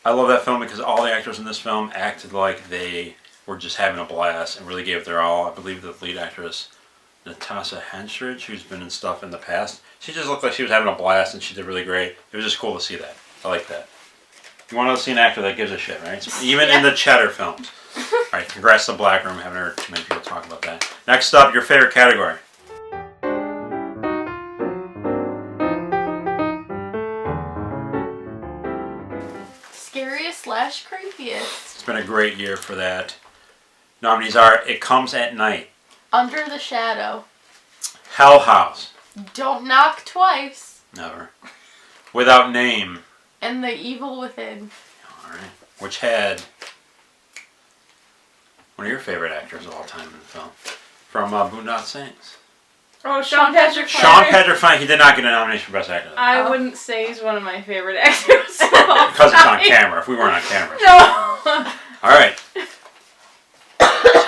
I love that film because all the actors in this film acted like they were just having a blast and really gave their all. I believe the lead actress, Natasha Henstridge, who's been in stuff in the past, she just looked like she was having a blast and she did really great. It was just cool to see that. I like that. You want to see an actor that gives a shit, right? Even in the cheddar films. Alright, congrats to Black Room. Haven't heard too many people talk about that. Next up, your favorite category. Scariest / creepiest. It's been a great year for that. Nominees are It Comes at Night, Under the Shadow. Hell House, Don't Knock Twice. never, Without Name, And The Evil Within. alright, which had one of your favorite actors of all time in the film, from Boondock Saints. oh, Sean Patrick Sean Flanery. Patrick Flanery, he did not get a nomination for Best Actor. I wouldn't say he's one of my favorite actors. Because it's on camera, if we weren't on camera. No. Alright.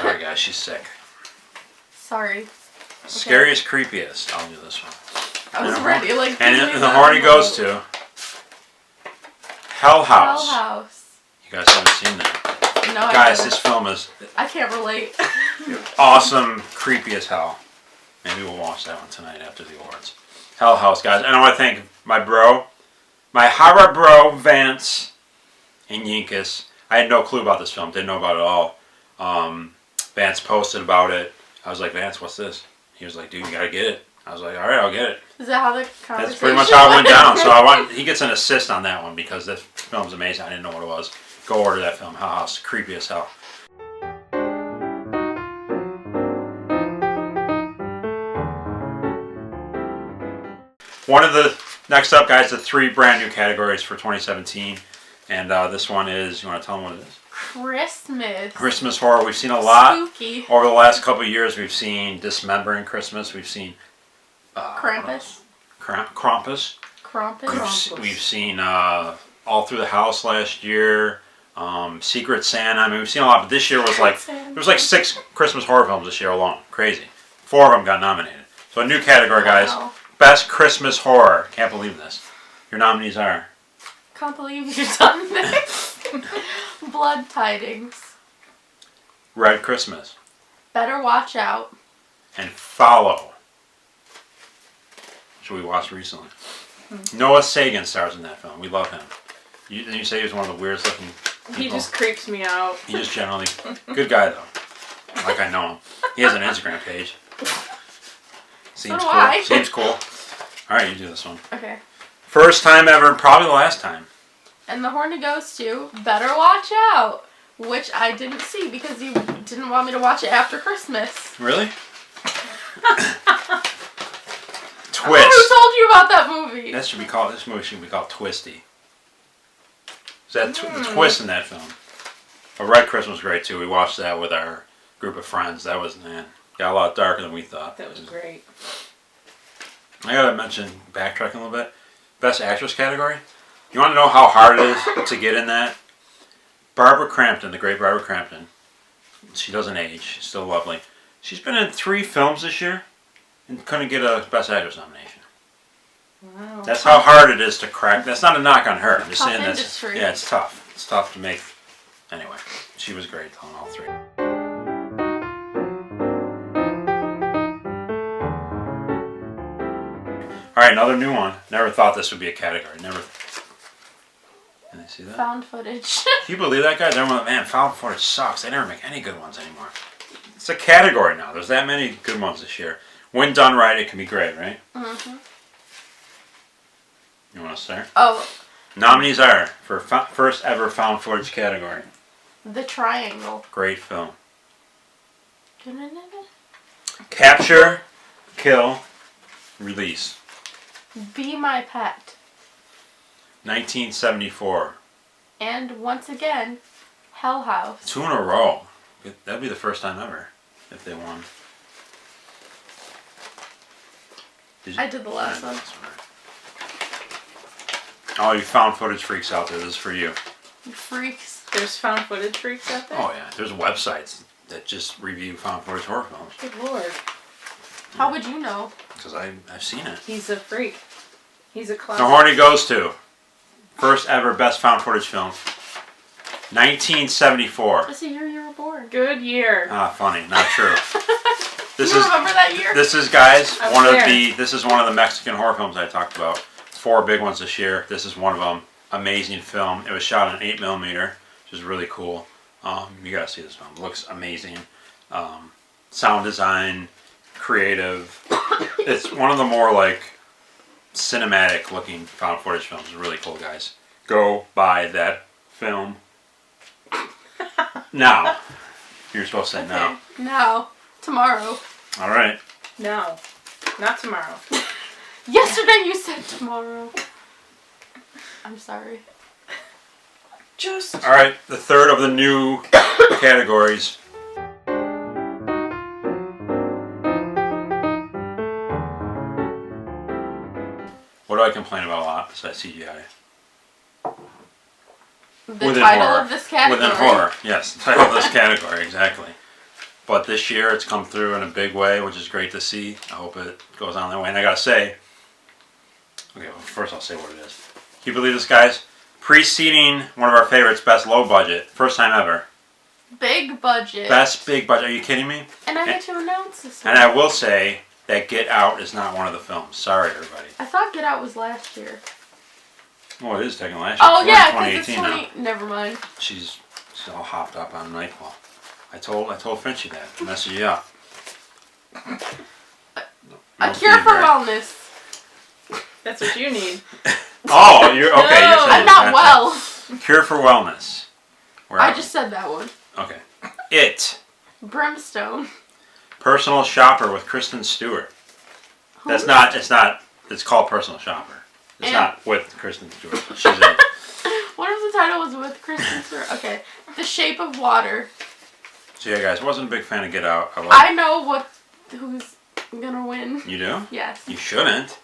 Sorry guys, she's sick. Sorry. Scariest, creepiest. I'll do this one. I was ready, like... And the Horny Goes to Hell House. Hell House. You guys haven't seen that. No, I Guys, haven't. this film is I can't relate. awesome, creepy as hell. Maybe we'll watch that one tonight after the awards. Hell House, guys. And I want to thank my bro, my horror bro, Vance and Yinkus. I had no clue about this film. Didn't know about it at all. Vance posted about it. I was like, Vance, what's this? He was like, dude, you gotta get it. I was like, all right, I'll get it. Is that how the conversation That's pretty much how it went down. So he gets an assist on that one because this film's amazing. I didn't know what it was. Go order that film. Hell House, creepy as hell. One of the next up, guys, the 3 brand new categories for 2017, and this one is. You want to tell them what it is? Christmas. Christmas horror. We've seen a lot Spooky. over the last couple of years. We've seen Dismembering Christmas. We've seen Krampus. Krampus. Krampus. We've seen All Through the House last year. Secret Santa. I mean, we've seen a lot, but this year was like there was like 6 Christmas horror films this year alone. Crazy. 4 of them got nominated. So a new category, guys. Wow. Best Christmas horror. Can't believe this. Your nominees are Can't believe you've done this. Blood Tidings. Red Christmas Better Watch Out. and Follow, which we watched recently. Noah Sagan stars in that film. We love him. You say he's one of the weirdest looking people. He just creeps me out. He just generally good guy though. Like I know him. He has an Instagram page. Seems do cool. I. Seems cool. All right, you do this one. Okay. First time ever, and probably the last time. And the Horny Goes to Better Watch Out, which I didn't see because you didn't want me to watch it after Christmas. Really? Twist. Who told you about that movie? This movie should be called Twisty. Is that the twist in that film? But Red Christmas was great too. We watched that with our group of friends. That was, man, Got a lot darker than we thought. That was great. I gotta mention, backtracking a little bit, Best Actress category. You want to know how hard it is to get in that? Barbara Crampton, the great Barbara Crampton. She doesn't age. She's still lovely. She's been in 3 films this year and couldn't get a Best Actress nomination. Wow. That's how hard it is to crack. That's not a knock on her. I'm just Tough saying that's industry. yeah, it's tough. It's tough to make. Anyway, she was great on all 3. All right, another new one. Never thought this would be a category. Never. Can I see that? Found footage. Can you believe that, guys? Everyone, man, found footage sucks. They never make any good ones anymore. It's a category now. There's that many good ones this year. When done right, it can be great, right? Mm-hmm. You want to start? Oh, Nominees are for first ever found footage category. The Triangle. Great film. Capture, kill, release. Be My Pet. 1974. And once again, Hell House. 2 in a row. That'd be the first time ever if they won. I did the last one. All you found footage freaks out there, this is for you. Freaks. There's found footage freaks out there? Oh yeah, there's websites that just review found footage horror films. Good lord. How would you know? Because I've seen it. He's a freak. He's a The classic. Horny goes to first ever best found footage film. 1974. That's the year you were born. Good year. Ah, funny, not true. This You is remember that year? This is guys I was one of there. this is one of the Mexican horror films I talked about. 4 big ones this year. This is one of them. Amazing film. It was shot on 8mm, which is really cool. You gotta see this film. It looks amazing. Sound design, creative. It's one of the more like cinematic looking found footage films. It's really cool, guys. Go buy that film now. You're supposed to say now. Now. Tomorrow. All right. No. Not tomorrow. Yesterday you said tomorrow. I'm sorry. Just. All right. The third of the new categories. What do I complain about a lot besides CGI? The title of this category. Within horror, yes. The title of this category, exactly. But this year it's come through in a big way, which is great to see. I hope it goes on that way. And I gotta say, okay, well, first I'll say what it is. Can you believe this, guys? Preceding one of our favorites, Best Low Budget. First time ever. Big budget. Best Big Budget. Are you kidding me? And I get to announce this one. And I will say that Get Out is not one of the films. Sorry, everybody. I thought Get Out was last year. Well, it is taking last year. Oh We're yeah, in because it's 2018 now. Never mind. She's all hopped up on Nightfall. I told Finchy that. Message you up. A cure for wellness. That's what you need. Oh, you're okay. No, You're saying I'm not well. Cure for wellness. Where I are just said that one. we? Okay. It. Brimstone. Personal Shopper with Kristen Stewart. That's not. It's not. It's called Personal Shopper. It's And- not with Kristen Stewart. She's in it. What if the title was with Kristen Stewart? Okay. The Shape of Water. So yeah, guys, wasn't a big fan of Get Out. I know who's gonna win. You do? Yes. You shouldn't.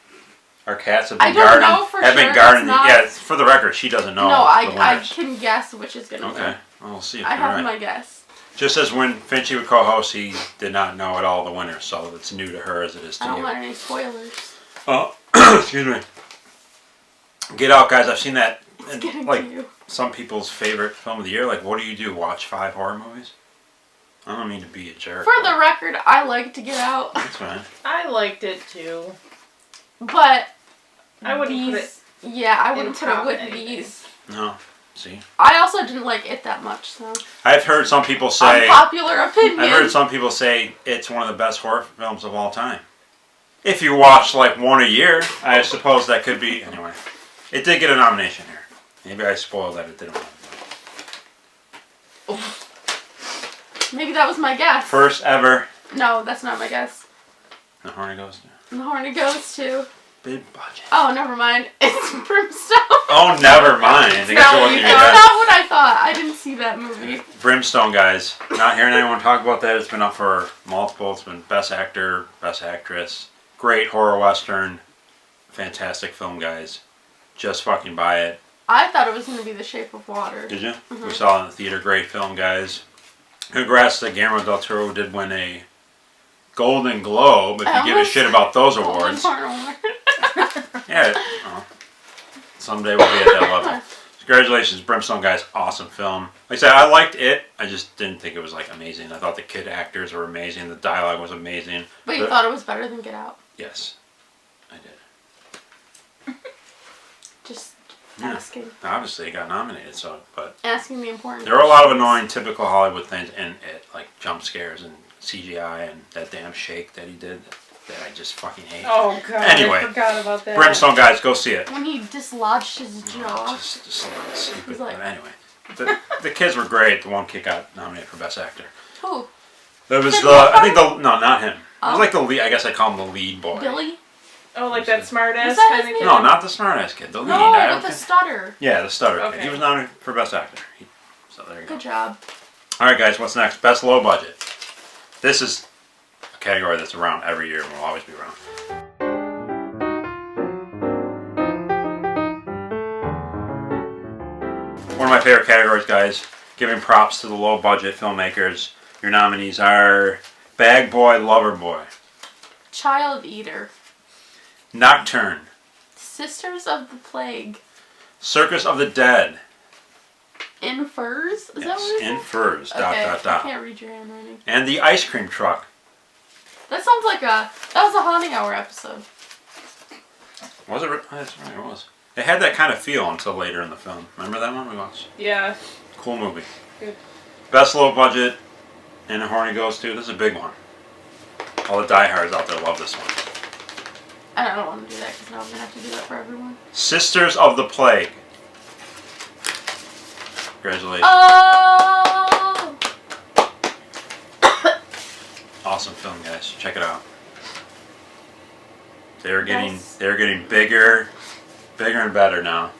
Our cats have I been don't guarding. know for have been sure, guarding. it's not- Yeah, for the record, she doesn't know. No, the I winners. can guess which is gonna Okay, win. well, we'll see if I you're have right. my guess. Just as when Finchy would co-host, he did not know at all the winners, so it's new to her as it is to I don't you. want any spoilers. Oh, excuse me. Get Out, guys. I've seen that. And, getting like to you. some people's favorite film of the year. Like, what do? Watch 5 horror movies? I don't mean to be a jerk. For the record, I like to Get Out, That's fine. I liked it too. but I wouldn't put it. Yeah, I wouldn't in put it top with anything. these. No. See, I also didn't like it that much, so. I've heard some people say. Unpopular opinion. I've heard some people say it's one of the best horror films of all time. If you watch like one a year, I suppose that could be. Anyway, it did get a nomination here. Maybe I spoiled that it didn't win. Maybe that was my guess. First ever. No, that's not my guess. The Horny goes to. The Horny goes to Big budget. Oh, never mind. It's Brimstone. Oh, never mind. I guess it wasn't It's your not guess. what I thought. I didn't see that movie. Brimstone, guys. Not hearing anyone talk about that. It's been up for multiple. It's been Best Actor, Best Actress. Great horror western. Fantastic film, guys. Just fucking buy it. I thought it was going to be The Shape of Water. Did you? Mm-hmm. We saw it in the theater. Great film, guys. Congrats to Guillermo del Toro, who did win a Golden Globe, if you give a shit about those awards. Yeah, someday we'll be at that level. Congratulations, Brimstone, guys. Awesome film. Like I said, I liked it. I just didn't think it was like amazing. I thought the kid actors were amazing. The dialogue was amazing. But you thought it was better than Get Out? Yes, I did. Just asking. Obviously, it got nominated, so, but Asking the important there are a lot of annoying typical Hollywood things in it, like jump scares and CGI and that damn shake that he did that I just fucking hate. Oh god, anyway, I forgot about that. Brimstone, guys, go see it. When he dislodged his jaw. Just a little stupid, like- but anyway. The kids were great. The one kid got nominated for Best Actor. Who? That was Cindy I Lauper? think no, not him. It was Oh. like the lead, I guess I call him the lead boy. Billy? Oh, like that smart ass Was that kind his of kid? name? No, not the smart ass kid. The lead. No, I don't with the think- stutter. Yeah, the stutter kid. Okay. He was nominated for Best Actor. So there you go. Good job. Alright guys, what's next? Best low budget. This is a category that's around every year and will always be around. One of my favorite categories, guys. Giving props to the low budget filmmakers. Your nominees are Bag Boy, Lover Boy, Child Eater. Nocturne, Sisters of the Plague. Circus of the Dead, In Furs? Is that yes, what it In is? Furs, Okay, I dot. can't read your handwriting. And The Ice Cream Truck. That sounds like that was a Haunting Hour episode. Was it? That's right, it was. It had that kind of feel until later in the film. Remember that one we watched? Yeah. Cool movie. Good. Best low budget and a Horny Ghost too. This is a big one. All the diehards out there love this one. I don't want to do that because now I'm going to have to do that for everyone. Sisters of the Plague. Congratulations. Oh! Awesome film, guys. Check it out. They're getting Yes. bigger and better now.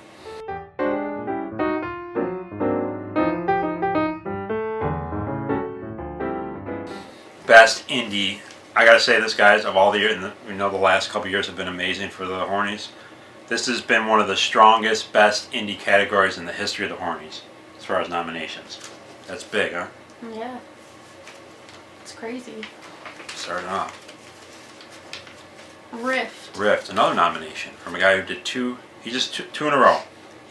Best indie. I gotta say this, guys, of all the years, and we know the last couple years have been amazing for the Hornies. This has been one of the strongest, best indie categories in the history of the Hornies, as far as nominations. That's big, huh? Yeah. It's crazy. Starting off. Rift. Another nomination from a guy who did two in a row.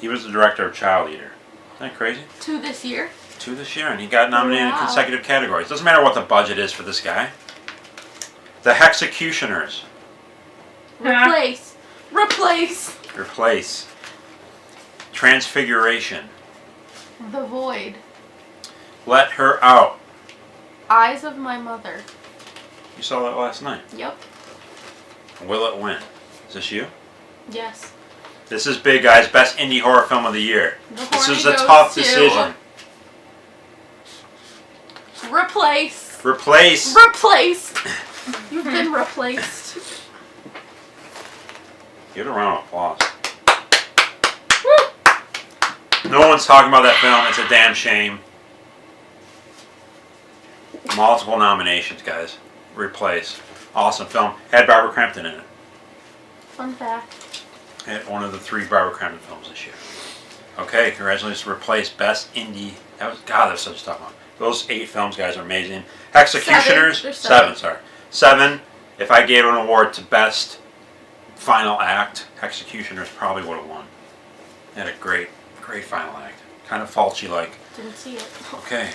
He was the director of Child Eater. Isn't that crazy? 2 this year. 2 this year, and he got nominated in Wow. consecutive categories. Doesn't matter what the budget is for this guy. The Hexecutioners. Replace. Replace. Replace. Transfiguration. The Void. Let Her Out. Eyes of My Mother. You saw that last night. Yep. Will It Win? Is this you? Yes. This is big, guys. Best indie horror film of the year. The This Horny is a goes tough to- decision. Replace. Replace. Replace. You've been replaced. Give it a round of applause. No one's talking about that film. It's a damn shame. Multiple nominations, guys. Replace. Awesome film. Had Barbara Crampton in it. Fun fact. Had one of the 3 Barbara Crampton films this year. Okay, congratulations. Replace Best Indie. That was such a tough one. Those 8 films, guys, are amazing. Hexecutioners. 7. There's 7, sorry. 7. If I gave an award to Best Final Act, Hexecutioners probably would have won. It had a great final act. Kind of Fulci-like. Didn't see it. Okay.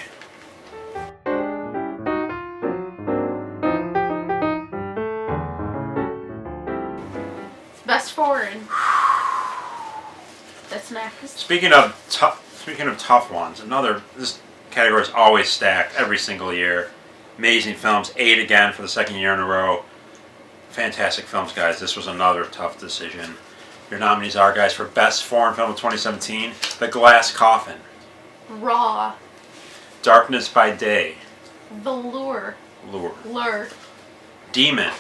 Best Foreign. That's next. Speaking of tough ones, this category is always stacked every single year. Amazing films, 8 again for the 2nd year in a row. Fantastic films, guys. This was another tough decision. Your nominees are, guys, for Best Foreign Film of 2017, The Glass Coffin, Raw. Darkness by Day, The Lure. Lure, Lure. Demon,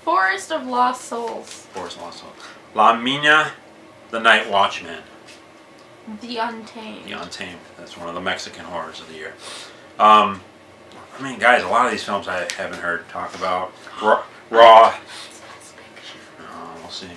Forest of Lost Souls. Forest of Lost Souls. La Mina, The Night Watchman. The Untamed. The Untamed. That's one of the Mexican horrors of the year. I mean, guys, a lot of these films I haven't heard talk about. Raw. We'll see.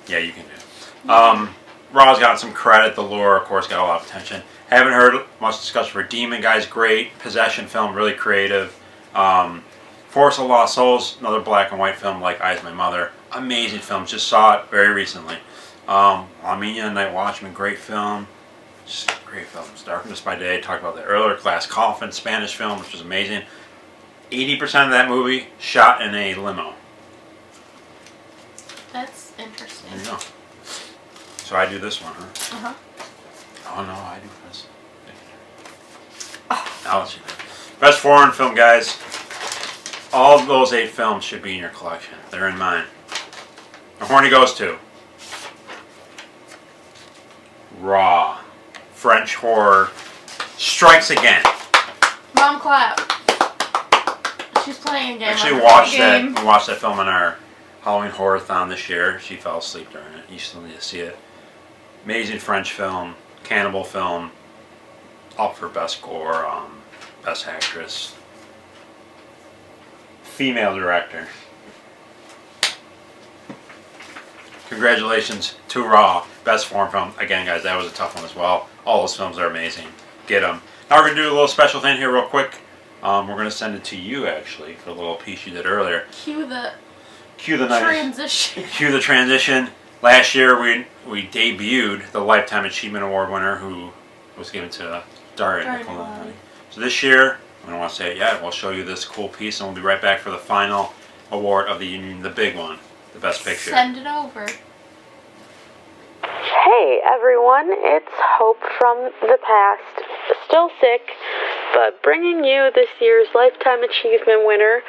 Yeah, you can do it. Raw's got some credit. The lore, of course, got a lot of attention. Haven't heard much discussion for Demon, guys. Great. Possession film, really creative. Forest of Lost Souls, another black and white film like Eyes of My Mother. Amazing film. Just saw it very recently. La Mina, Night Watchman, great film. Just great films. Darkness by Day, talked about that earlier. Glass Coffin, Spanish film, which was amazing. 80% of that movie shot in a limo. That's interesting. There you go. So I do this one, huh? Uh-huh. Oh no, I do this. I'll let you know. Best foreign film, guys. All of those 8 films should be in your collection. They're in mine. The Horny goes to Raw. French horror strikes again. Mom, clap. She's playing a game. Actually, we watched that film on our Halloween Horror-thon this year. She fell asleep during it. You still need to see it. Amazing French film, cannibal film, up for best gore, best actress, female director. Congratulations to Raw, best foreign film. Again, guys, that was a tough one as well. All those films are amazing. Get them. Now we're going to do a little special thing here real quick. We're going to send it to you, actually, for a little piece you did earlier. Cue the transition. Cue the transition. Last year, we debuted the Lifetime Achievement Award winner, who was given to Daria Nicolini. So this year, I don't want to say it yet, we'll show you this cool piece, and we'll be right back for the final award of the union, the big one, the Best Picture. Send it over. Hey everyone, it's Hope from the past. Still sick, but bringing you this year's Lifetime Achievement winner,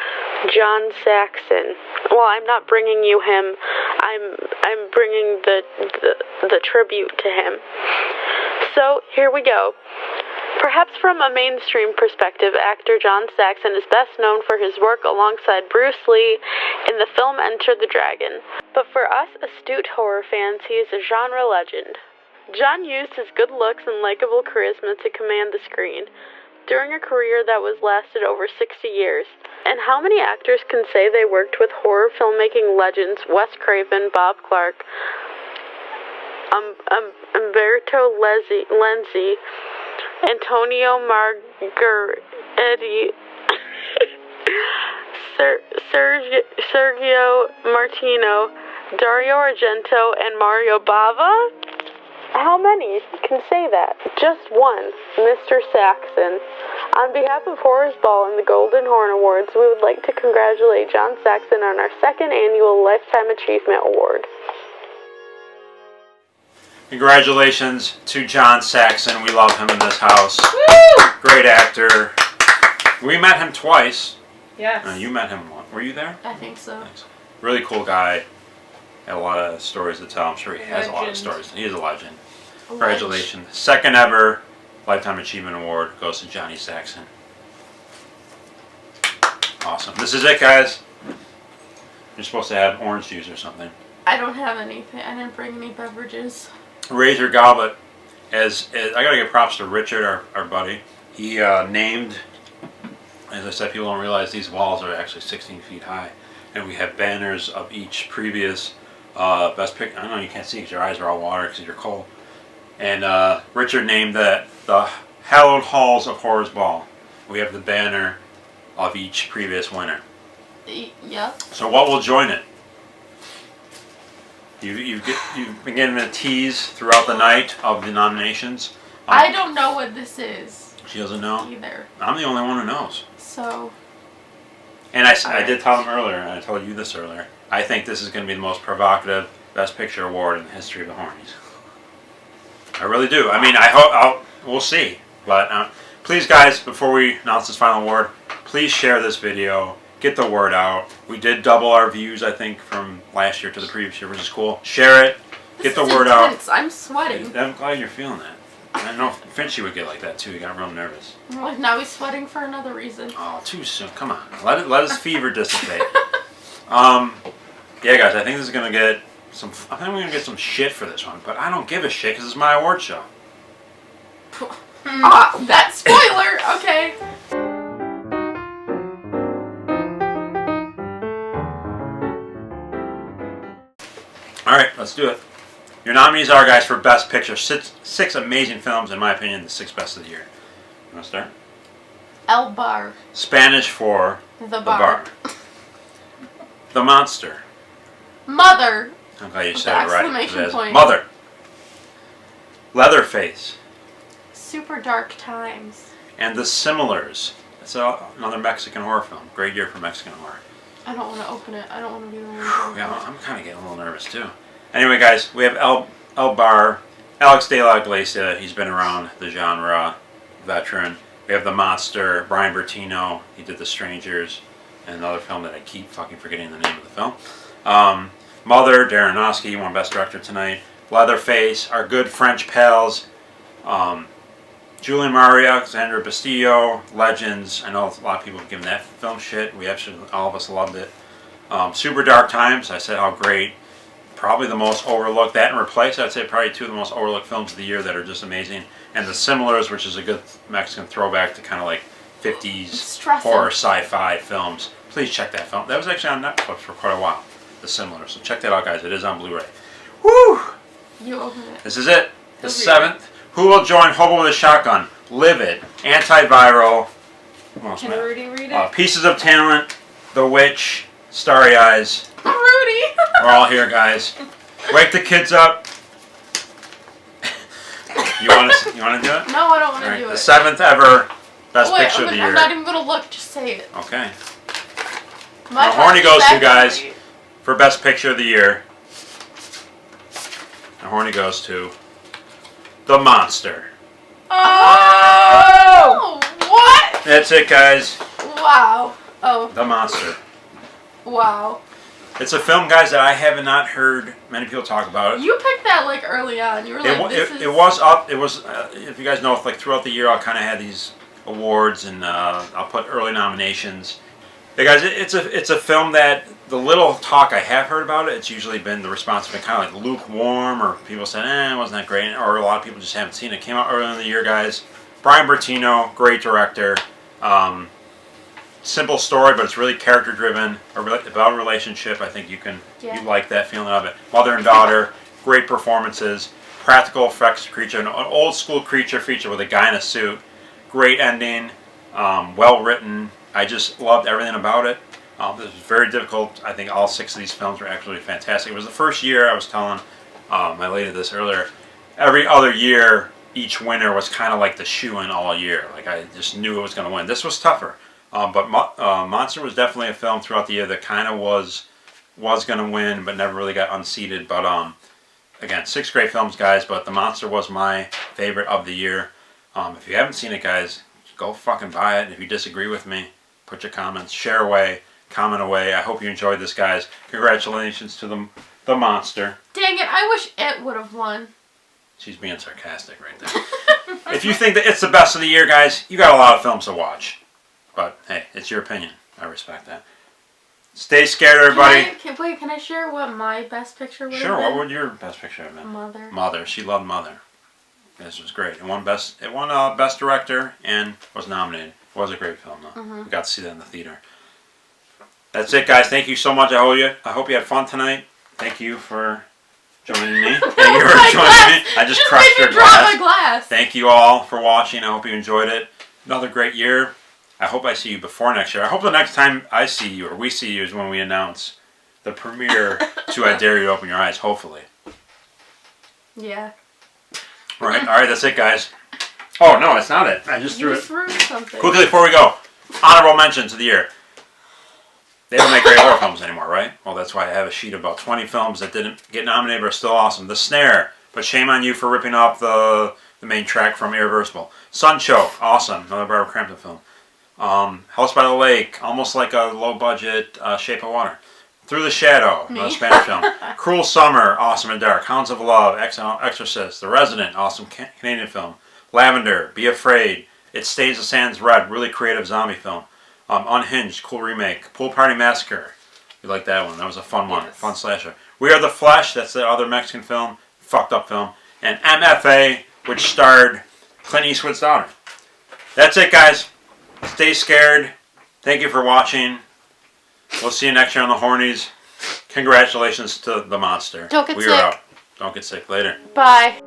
John Saxon. Well, I'm not bringing you him. I'm bringing the tribute to him. So here we go. Perhaps from a mainstream perspective, actor John Saxon is best known for his work alongside Bruce Lee in the film Enter the Dragon. But for us astute horror fans, he is a genre legend. John used his good looks and likable charisma to command the screen during a career that was lasted over 60 years. And how many actors can say they worked with horror filmmaking legends Wes Craven, Bob Clark, Umberto Lenzi, Antonio Margheriti, Sergio Martino, Dario Argento, and Mario Bava? How many can say that? Just one, Mr. Saxon. On behalf of Horrors Ball and the Golden Horn Awards, we would like to congratulate John Saxon on our 2nd annual Lifetime Achievement Award. Congratulations to John Saxon. We love him in this house. Woo! Great actor. We met him twice. Yes. You met him once. Were you there? I think so. Thanks. Really cool guy. Had a lot of stories to tell. I'm sure he has a lot of stories. He is a legend. Congratulations. 2nd ever Lifetime Achievement Award goes to Johnny Saxon. Awesome. This is it, guys. You're supposed to have orange juice or something. I don't have anything. I didn't bring any beverages. Raise your goblet. As I gotta give props to Richard, our buddy. He named, as I said, people don't realize these walls are actually 16 feet high, and we have banners of each previous best pick. I know you can't see because your eyes are all water because you're cold. And Richard named that the Hallowed Halls of Horrors Ball. We have the banner of each previous winner. Yep. So what will join it? You've been getting a tease throughout the night of the nominations. I don't know what this is. She doesn't know? Either. I'm the only one who knows. So. And I did tell him earlier, and I told you this earlier, I think this is going to be the most provocative Best Picture award in the history of the Hornies. I really do. I mean, I hope, we'll see. But please, guys, before we announce this final award, please share this video. Get the word out. We did double our views, I think, from last year to the previous year, which is cool. Share it. Get the word out. I'm sweating. I'm glad you're feeling that. I know Finchy would get like that too. He got real nervous. Now he's sweating for another reason. Oh, too soon. Come on. Let his fever dissipate. Yeah, guys, I think this is gonna get some. I think we're gonna get some shit for this one, but I don't give a shit because it's my award show. That spoiler. Okay. All right, let's do it. Your nominees are, guys, for Best Picture. Six amazing films, in my opinion, the 6 best of the year. You want to start? El Bar. Spanish for The Bar. The Monster. Mother. I'm glad you said it right. Exclamation point. Mother. Leatherface. Super Dark Times. And The Similars. It's another Mexican horror film. Great year for Mexican horror. I don't want to open it. I don't want to be the one. Yeah, I'm kind of getting a little nervous too. Anyway, guys, we have El Bar, Alex de la Iglesia. He's been around the genre, veteran. We have The Monster, Brian Bertino. He did The Strangers, and another film that I keep fucking forgetting the name of the film. Mother, Darren Aronofsky won Best Director tonight. Leatherface, our good French pals. Julian Mario, Alexandra Bastillo, Legends. I know a lot of people have given that film shit. We actually, all of us loved it. Super Dark Times. I said how great. Probably the most overlooked. That and Replace, I'd say probably 2 of the most overlooked films of the year that are just amazing. And The Similars, which is a good Mexican throwback to kind of like 50s horror sci-fi films. Please check that film. That was actually on Netflix for quite a while. The Similars. So check that out, guys. It is on Blu-ray. Woo! You open it. This is it. The 7th. Who Will Join Hobo with a Shotgun? Livid. Antiviral. Can Rudy read it? Pieces of Talent. The Witch. Starry Eyes. Rudy! We're all here, guys. Wake the kids up. You want to do it? No, I don't want to do The it. 7th ever Best Picture of the Year. I'm not even going to look. Just say it. Okay. My Horny goes to, guys, for Best Picture of the Year. And Horny goes to The Monster. Oh! What? That's it, guys. Wow. Oh. The Monster. Wow. It's a film, guys, that I have not heard many people talk about. You picked that like early on. You were like, It was up. It was, if you guys know, like throughout the year, I'll kind of have these awards and I'll put early nominations. Hey guys, it's a film that the little talk I have heard about it, it's usually been the response has been kind of like lukewarm, or people said, it wasn't that great, or a lot of people just haven't seen it. It came out early in the year, guys. Brian Bertino, great director. Simple story, but it's really character driven, about a relationship. I think you like that feeling of it. Mother and daughter, great performances, practical effects creature, an old school creature feature with a guy in a suit. Great ending, well written. I just loved everything about it. This was very difficult. I think all 6 of these films were actually fantastic. It was the first year, I was telling my lady this earlier, every other year, each winner was kind of like the shoe-in all year. Like I just knew it was going to win. This was tougher. But Monster was definitely a film throughout the year that kind of was going to win, but never really got unseated. But again, 6 great films, guys. But The Monster was my favorite of the year. If you haven't seen it, guys, go fucking buy it. And if you disagree with me, put your comments, share away, comment away. I hope you enjoyed this, guys. Congratulations to the Monster. Dang it! I wish it would have won. She's being sarcastic right there. If you think that it's the best of the year, guys, you got a lot of films to watch. But hey, it's your opinion. I respect that. Stay scared, everybody. Can I share what my best picture would have been? Sure. What would your best picture have been? Mother. Mother. She loved Mother. This was great. It won best director and was nominated. It was a great film, though. Mm-hmm. We got to see that in the theater. That's it, guys. Thank you so much. I hope you had fun tonight. Thank you for joining me. Thank you for joining me. I just crushed your glass. My glass. Thank you all for watching. I hope you enjoyed it. Another great year. I hope I see you before next year. I hope the next time I see you or we see you is when we announce the premiere to I Dare You to Open Your Eyes, hopefully. Yeah. All right, that's it, guys. Oh, no, it's not it. I just threw it. Threw something. Quickly before we go, honorable mentions of the year. They don't make great horror films anymore, right? Well, that's why I have a sheet of about 20 films that didn't get nominated but are still awesome. The Snare, but shame on you for ripping off the main track from Irreversible. Suncho, awesome. Another Barbara Crampton film. House by the Lake, almost like a low-budget Shape of Water. Through the Shadow, another Spanish film. Cruel Summer, awesome and dark. Hounds of Love, Exorcist. The Resident, awesome Canadian film. Lavender, Be Afraid. It Stains the Sands Red, really creative zombie film. Unhinged, cool remake. Pool Party Massacre. You like that one? That was a fun one, Yes. fun slasher. We Are the Flesh. That's the other Mexican film, fucked up film, and MFA, which starred Clint Eastwood's daughter. That's it, guys. Stay scared. Thank you for watching. We'll see you next year on the Hornies. Congratulations to the monster. Don't get We sick. are out. Don't get sick. Later. Bye.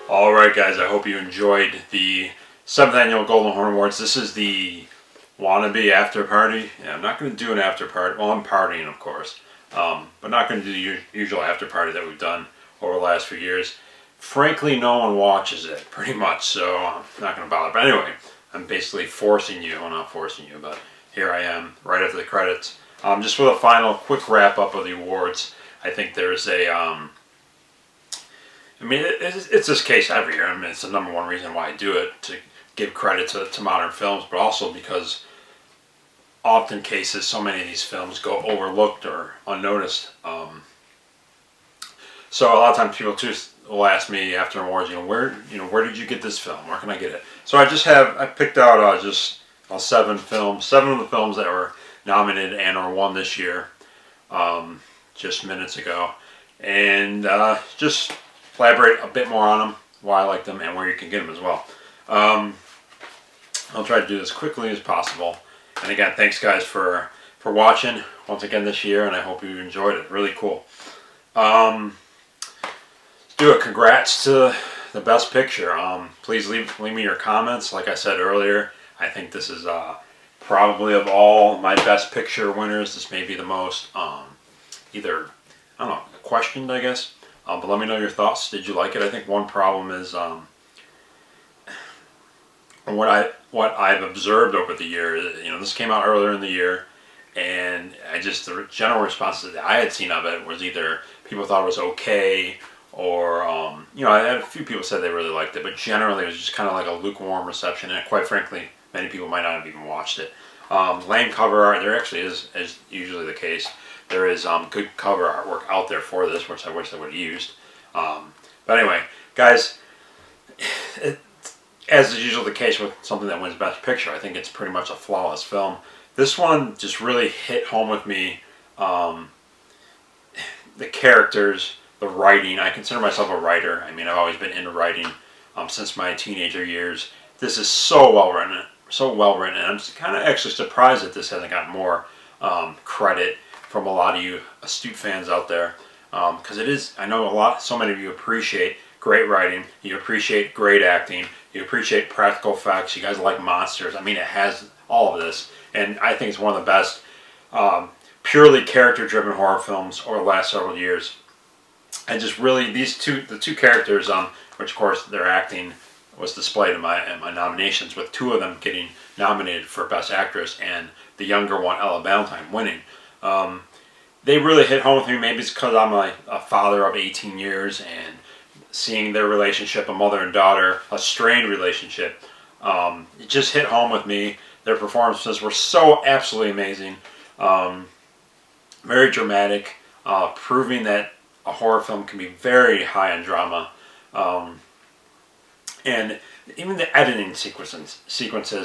Alright guys, I hope you enjoyed the 7th Annual Golden Horn Awards. This is the wannabe after party. Yeah, I'm not going to do an after party. Well, I'm partying of course. But not going to do the usual after party that we've done over the last few years. Frankly, no one watches it, pretty much, so I'm not going to bother. But anyway, I'm basically forcing you. Well, not forcing you, but here I am, right after the credits. Just with a final quick wrap-up of the awards, I think there's a... I mean, it's this case every year. I mean, it's the number one reason why I do it, to give credit to modern films, but also because often cases, so many of these films go overlooked or unnoticed. So a lot of times people too will ask me after awards, where did you get this film? Where can I get it? So I picked out just 7 films, 7 of the films that were nominated and or won this year, just minutes ago, and just elaborate a bit more on them, why I like them, and where you can get them as well. I'll try to do this quickly as possible. And again, thanks guys for watching once again this year, and I hope you enjoyed it. Really cool. Let's do it. Congrats to the Best Picture. Please leave me your comments. Like I said earlier, I think this is probably of all my Best Picture winners, this may be the most either, I don't know, questioned, I guess. But let me know your thoughts. Did you like it? I think one problem is what I've observed over the year. This came out earlier in the year, and the general responses that I had seen of it was either people thought it was okay, or I had a few people said they really liked it, but generally it was just kind of like a lukewarm reception. And quite frankly, many people might not have even watched it. Lame cover art. There actually is, as usually the case. There is good cover artwork out there for this, which I wish they would have used. But anyway, guys, as is usually the case with something that wins Best Picture, I think it's pretty much a flawless film. This one just really hit home with me. The characters, the writing. I consider myself a writer. I mean, I've always been into writing since my teenager years. This is so well written, and I'm kind of actually surprised that this hasn't gotten more credit from a lot of you astute fans out there, because it is, I know so many of you appreciate great writing, you appreciate great acting, you appreciate practical effects, you guys like monsters. I mean, it has all of this, and I think it's one of the best purely character-driven horror films over the last several years. And just really, the two characters, which of course their acting was displayed in my nominations, with 2 of them getting nominated for Best Actress, and the younger one, Ella Valentine, winning. They really hit home with me. Maybe it's because I'm a father of 18 years and seeing their relationship, a mother and daughter, a strained relationship. It just hit home with me. Their performances were so absolutely amazing. Very dramatic, proving that a horror film can be very high in drama. And even the editing sequences,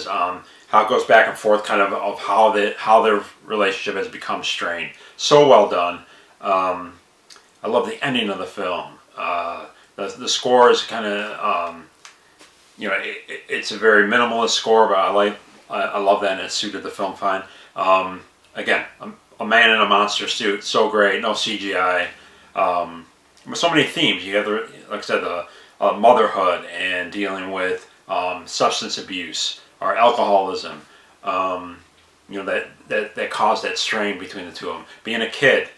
how it goes back and forth, kind of how their relationship has become strained. So well done. I love the ending of the film. The score is kind of, it's a very minimalist score, but I love that, and it suited the film fine. Again, a man in a monster suit, so great. No CGI. With so many themes, you have like I said, the motherhood and dealing with substance abuse or alcoholism, that caused that strain between the two of them. Being a kid,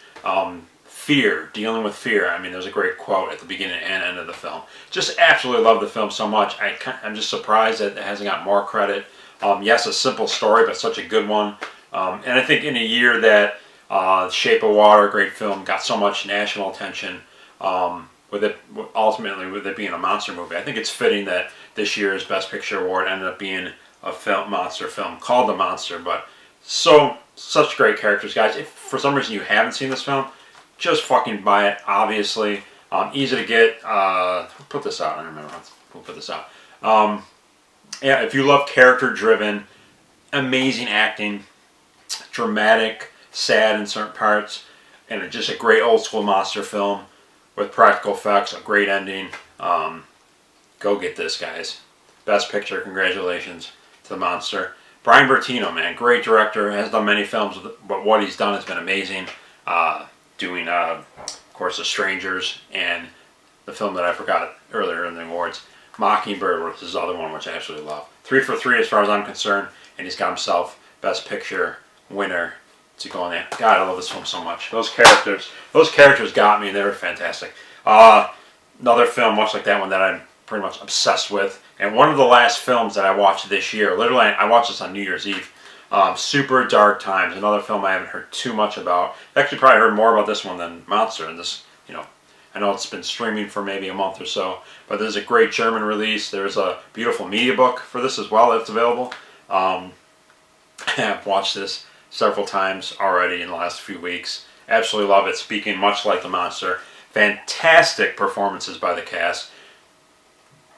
fear, dealing with fear. I mean, there's a great quote at the beginning and end of the film. Just absolutely love the film so much. I'm just surprised that it hasn't got more credit. Yes, a simple story, but such a good one. And I think in a year that Shape of Water, great film, got so much national attention, with it ultimately with it being a monster movie. I think it's fitting that this year's Best Picture award ended up being a monster film called The Monster. But such great characters, guys. If for some reason you haven't seen this film, just fucking buy it. Obviously, easy to get. Who put this out? I don't remember who put this out. Yeah, if you love character-driven, amazing acting, dramatic, sad in certain parts, and just a great old school monster film with practical effects, a great ending, go get this, guys. Best Picture, congratulations to The Monster. Brian Bertino, man, great director, has done many films, but what he's done has been amazing. Doing, of course, The Strangers, and the film that I forgot earlier in the awards, Mockingbird, which is the other one which I absolutely love. 3 for 3 as far as I'm concerned, and he's got himself Best Picture winner to go in there. God, I love this film so much. Those characters got me, and they were fantastic. Another film much like that one that I'm pretty much obsessed with, and one of the last films that I watched this year, literally I watched this on New Year's Eve, Super Dark Times, another film I haven't heard too much about. I actually probably heard more about this one than Monster, and this, I know it's been streaming for maybe a month or so, but there's a great German release. There's a beautiful media book for this as well that's available. I've watched this several times already in the last few weeks. Absolutely love it. Speaking much like The Monster. Fantastic performances by the cast.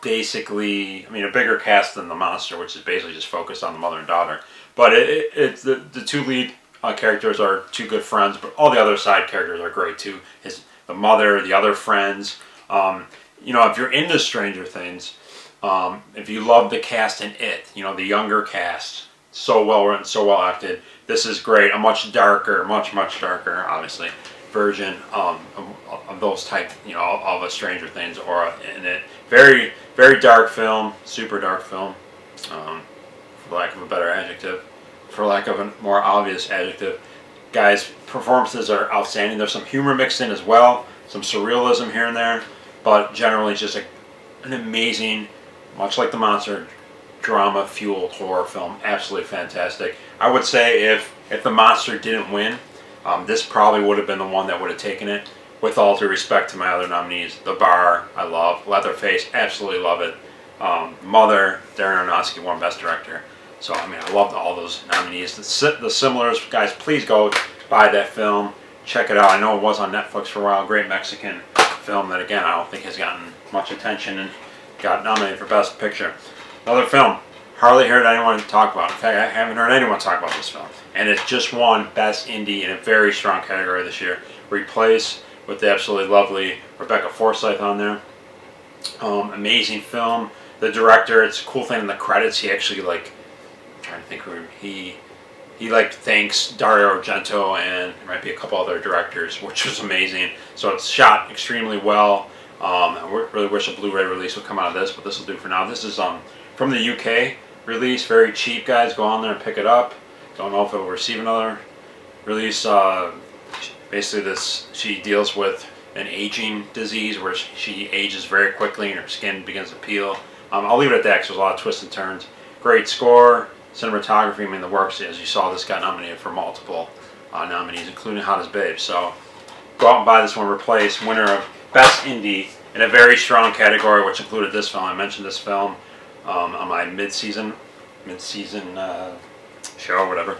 Basically, a bigger cast than The Monster, which is basically just focused on the mother and daughter. But it's the two lead characters are two good friends, but all the other side characters are great too. The mother, the other friends. If you're into Stranger Things, if you love the cast in It, the younger cast, so well written, so well acted. This is great. A much darker, much darker, obviously, version of those type, of a Stranger Things aura in it. Very, very dark film, super dark film, for lack of a better adjective, for lack of a more obvious adjective. Guys, performances are outstanding. There's some humor mixed in as well, some surrealism here and there, but generally just an amazing, much like The Monster, drama-fueled horror film. Absolutely fantastic. I would say if The Monster didn't win, this probably would have been the one that would have taken it. With all due respect to my other nominees, The Bar, I love. Leatherface, absolutely love it. Mother, Darren Aronofsky won Best Director. So, I loved all those nominees. The Similars, guys, please go buy that film. Check it out. I know it was on Netflix for a while. Great Mexican film that, again, I don't think has gotten much attention and got nominated for Best Picture. Another film, hardly heard anyone talk about. In fact, I haven't heard anyone talk about this film. And it just won Best Indie in a very strong category this year. Replace, with the absolutely lovely Rebecca Forsyth on there. Amazing film. The director, it's a cool thing in the credits, he actually trying to think who he thanks Dario Argento and there might be a couple other directors, which was amazing. So it's shot extremely well. I really wish a Blu-ray release would come out of this, but this will do for now. This is from the UK release, very cheap, guys. Go on there and pick it up. Don't know if it will receive another release. Basically, she deals with an aging disease where she ages very quickly and her skin begins to peel. I'll leave it at that because there's a lot of twists and turns. Great score. Cinematography, the works, as you saw, this got nominated for multiple nominees, including Hot as Babe. So go out and buy this one. Replace, winner of Best Indie in a very strong category, which included this film. I mentioned this film on my mid-season show or whatever.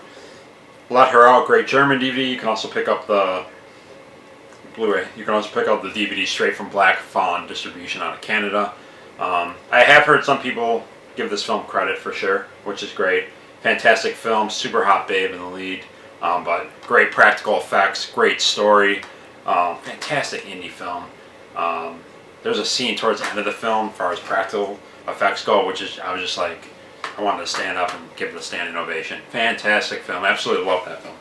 Let Her Out, great German DVD. You can also pick up the Blu-ray. You can also pick up the DVD straight from Black Fawn distribution out of Canada. I have heard some people give this film credit for sure, which is great. Fantastic film, super hot babe in the lead, but great practical effects, great story, fantastic indie film. There's a scene towards the end of the film, as far as practical effects go, which is, I was just like, I wanted to stand up and give it a standing ovation. Fantastic film, absolutely love that film.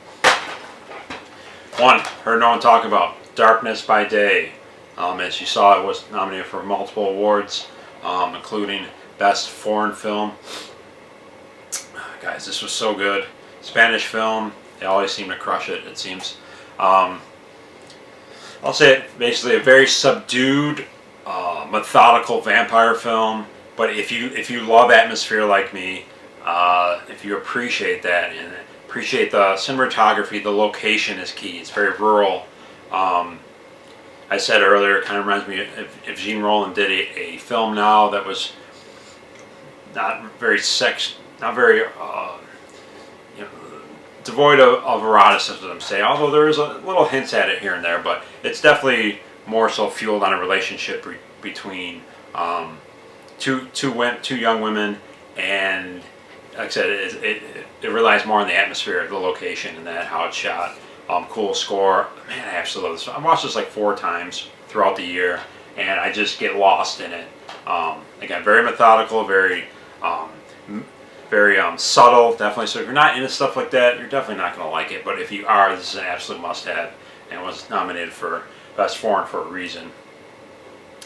One, heard no one talk about, Darkness by Day. As you saw, it was nominated for multiple awards, including Best Foreign Film. Guys, this was so good. Spanish film. They always seem to crush it, it seems. I'll say it, basically a very subdued, methodical vampire film. But if you love atmosphere like me, if you appreciate that and appreciate the cinematography, the location is key. It's very rural. I said earlier, it kind of reminds me if Jean Roland did a film now that was not very devoid of eroticism, say, although there is a little hints at it here and there, but it's definitely more so fueled on a relationship between two young women, and like I said, it relies more on the atmosphere of the location and that how it's shot. Cool score, man, I absolutely love this. I watched this like 4 times throughout the year, and I just get lost in it. Again, very methodical, very subtle, definitely. So if you're not into stuff like that, you're definitely not going to like it. But if you are, this is an absolute must-have, and was nominated for Best Foreign for a reason.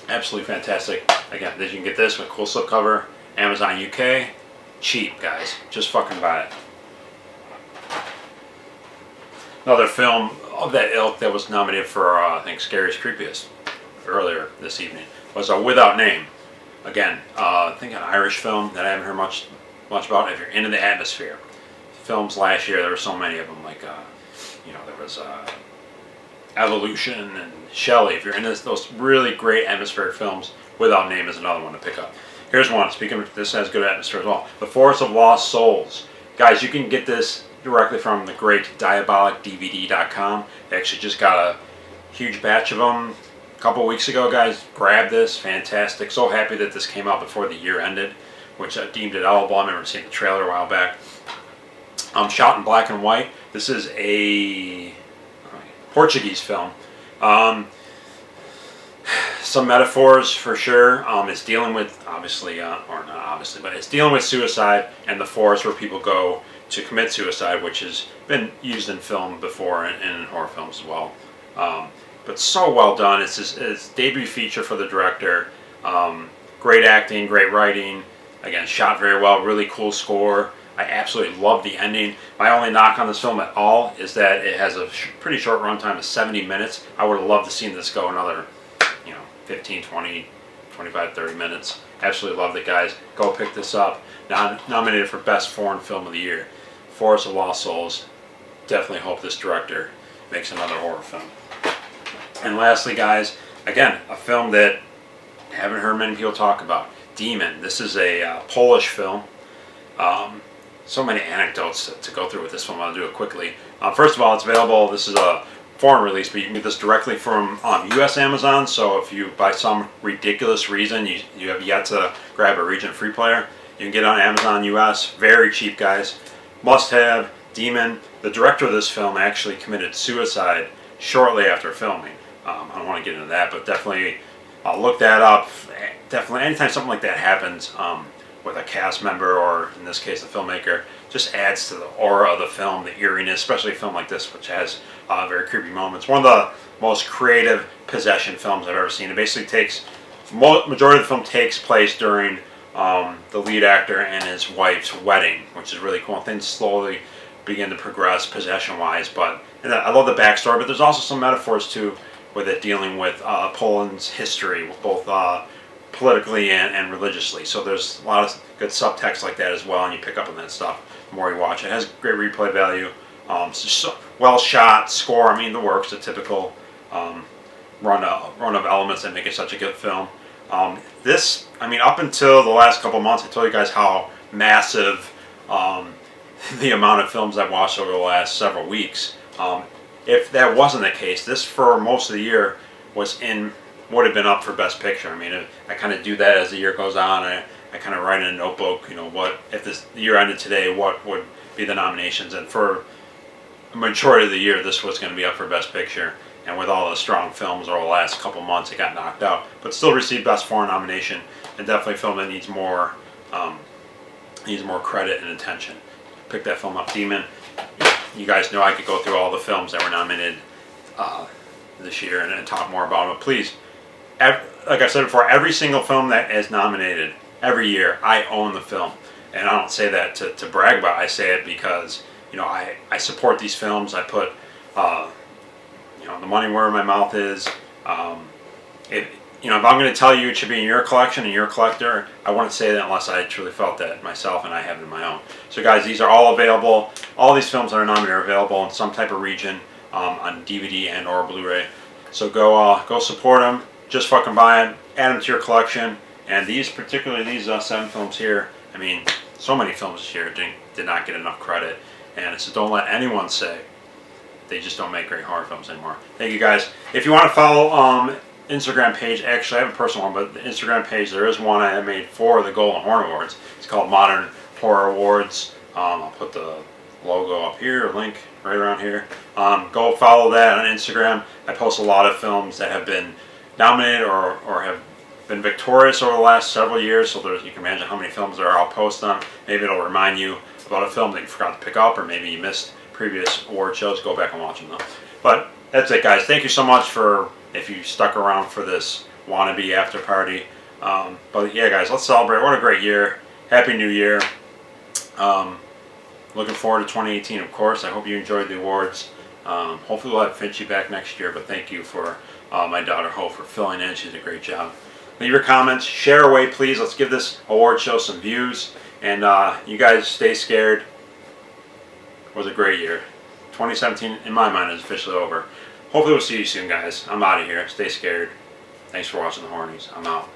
Absolutely fantastic. Again, you can get this with cool slipcover, Amazon UK, cheap, guys. Just fucking buy it. Another film of that ilk that was nominated for, I think, Scariest Creepiest earlier this evening was Without Name. Again, I think an Irish film that I haven't heard much about. If you're into the atmosphere, films last year there were so many of them. Like, there was Evolution and Shelley. If you're into those really great atmospheric films, Without Name is another one to pick up. Here's one. Speaking of this, has good atmosphere as well. The Forest of Lost Souls. Guys, you can get this directly from the great DiabolicDVD.com. They actually just got a huge batch of them a couple weeks ago, guys. Grab this. Fantastic. So happy that this came out before the year ended, which I deemed it eligible. I remember seeing the trailer a while back. Shot in black and white. This is a Portuguese film. Some metaphors for sure. It's dealing with, obviously, or not obviously, but it's dealing with suicide and the forest where people go to commit suicide, which has been used in film before and in horror films as well. But so well done. It's his debut feature for the director. Great acting, great writing. Again, shot very well. Really cool score. I absolutely love the ending. My only knock on this film at all is that it has a pretty short runtime of 70 minutes. I would have loved to see this go another 15, 20, 25, 30 minutes. Absolutely loved it, guys. Go pick this up. Nominated for Best Foreign Film of the Year. Forest of Lost Souls. Definitely hope this director makes another horror film. And lastly, guys, again, a film that I haven't heard many people talk about. Demon. This is a Polish film. So many anecdotes to go through with this film. I'll do it quickly. First of all, it's available. This is a foreign release, but you can get this directly from U.S. Amazon. So if you, by some ridiculous reason, you have yet to grab a region free player, you can get it on Amazon US. Very cheap, guys. Must have. Demon. The director of this film actually committed suicide shortly after filming. I don't want to get into that, but definitely look that up. Definitely, anytime something like that happens with a cast member, or in this case, a filmmaker, just adds to the aura of the film, the eeriness, especially a film like this, which has very creepy moments. One of the most creative possession films I've ever seen. It basically takes, majority of the film takes place during the lead actor and his wife's wedding, which is really cool. Things slowly begin to progress possession-wise, and I love the backstory, but there's also some metaphors too with it dealing with Poland's history, both politically and religiously. So there's a lot of good subtext like that as well, and you pick up on that stuff the more you watch it. It has great replay value. It's just so well shot, score, I mean the works, the typical run of elements that make it such a good film. This, I mean, up until the last couple months, I told you guys how massive the amount of films I've watched over the last several weeks. If that wasn't the case, this for most of the year would have been up for Best Picture. I mean, I kind of do that as the year goes on. I kind of write in a notebook, what if the year ended today, what would be the nominations? And for a majority of the year, this was going to be up for Best Picture. And with all the strong films over the last couple months, it got knocked out. But still received Best Foreign nomination, and definitely a film that needs more credit and attention. Pick that film up, Demon. You guys know I could go through all the films that were nominated this year and talk more about them. But please, like I said before, every single film that is nominated every year, I own the film. And I don't say that to brag about. I say it because I support these films. I put the money where my mouth is. If I'm going to tell you it should be in your collection and you're a collector, I wouldn't say that unless I truly felt that myself and I have it in my own. So guys, these are all available. All these films that are nominated are available in some type of region on DVD and or Blu-ray. So go support them. Just fucking buy them. Add them to your collection. And particularly these 7 films here. I mean, so many films this year did not get enough credit. And so don't let anyone say they just don't make great horror films anymore. Thank you guys. If you want to follow Instagram page, actually I have a personal one, but the Instagram page, there is one I made for the Golden Horn Awards. It's called Modern Horror Awards. I'll put the logo up here, a link right around here. Go follow that on Instagram. I post a lot of films that have been nominated or have been victorious over the last several years, so you can imagine how many films there are. I'll post them. Maybe it'll remind you about a film that you forgot to pick up, or maybe you missed previous award shows. Go back and watch them though. But that's it, guys. Thank you so much if you stuck around for this wannabe after party. But yeah, guys, let's celebrate. What a great year. Happy New Year. Looking forward to 2018, of course. I hope you enjoyed the awards. Hopefully we'll have Finchy back next year, but thank you for my daughter Hope for filling in. She did a great job. Leave your comments. Share away, please. Let's give this award show some views. And you guys stay scared. It was a great year. 2017, in my mind, is officially over. Hopefully we'll see you soon, guys. I'm out of here. Stay scared. Thanks for watching The Hornies. I'm out.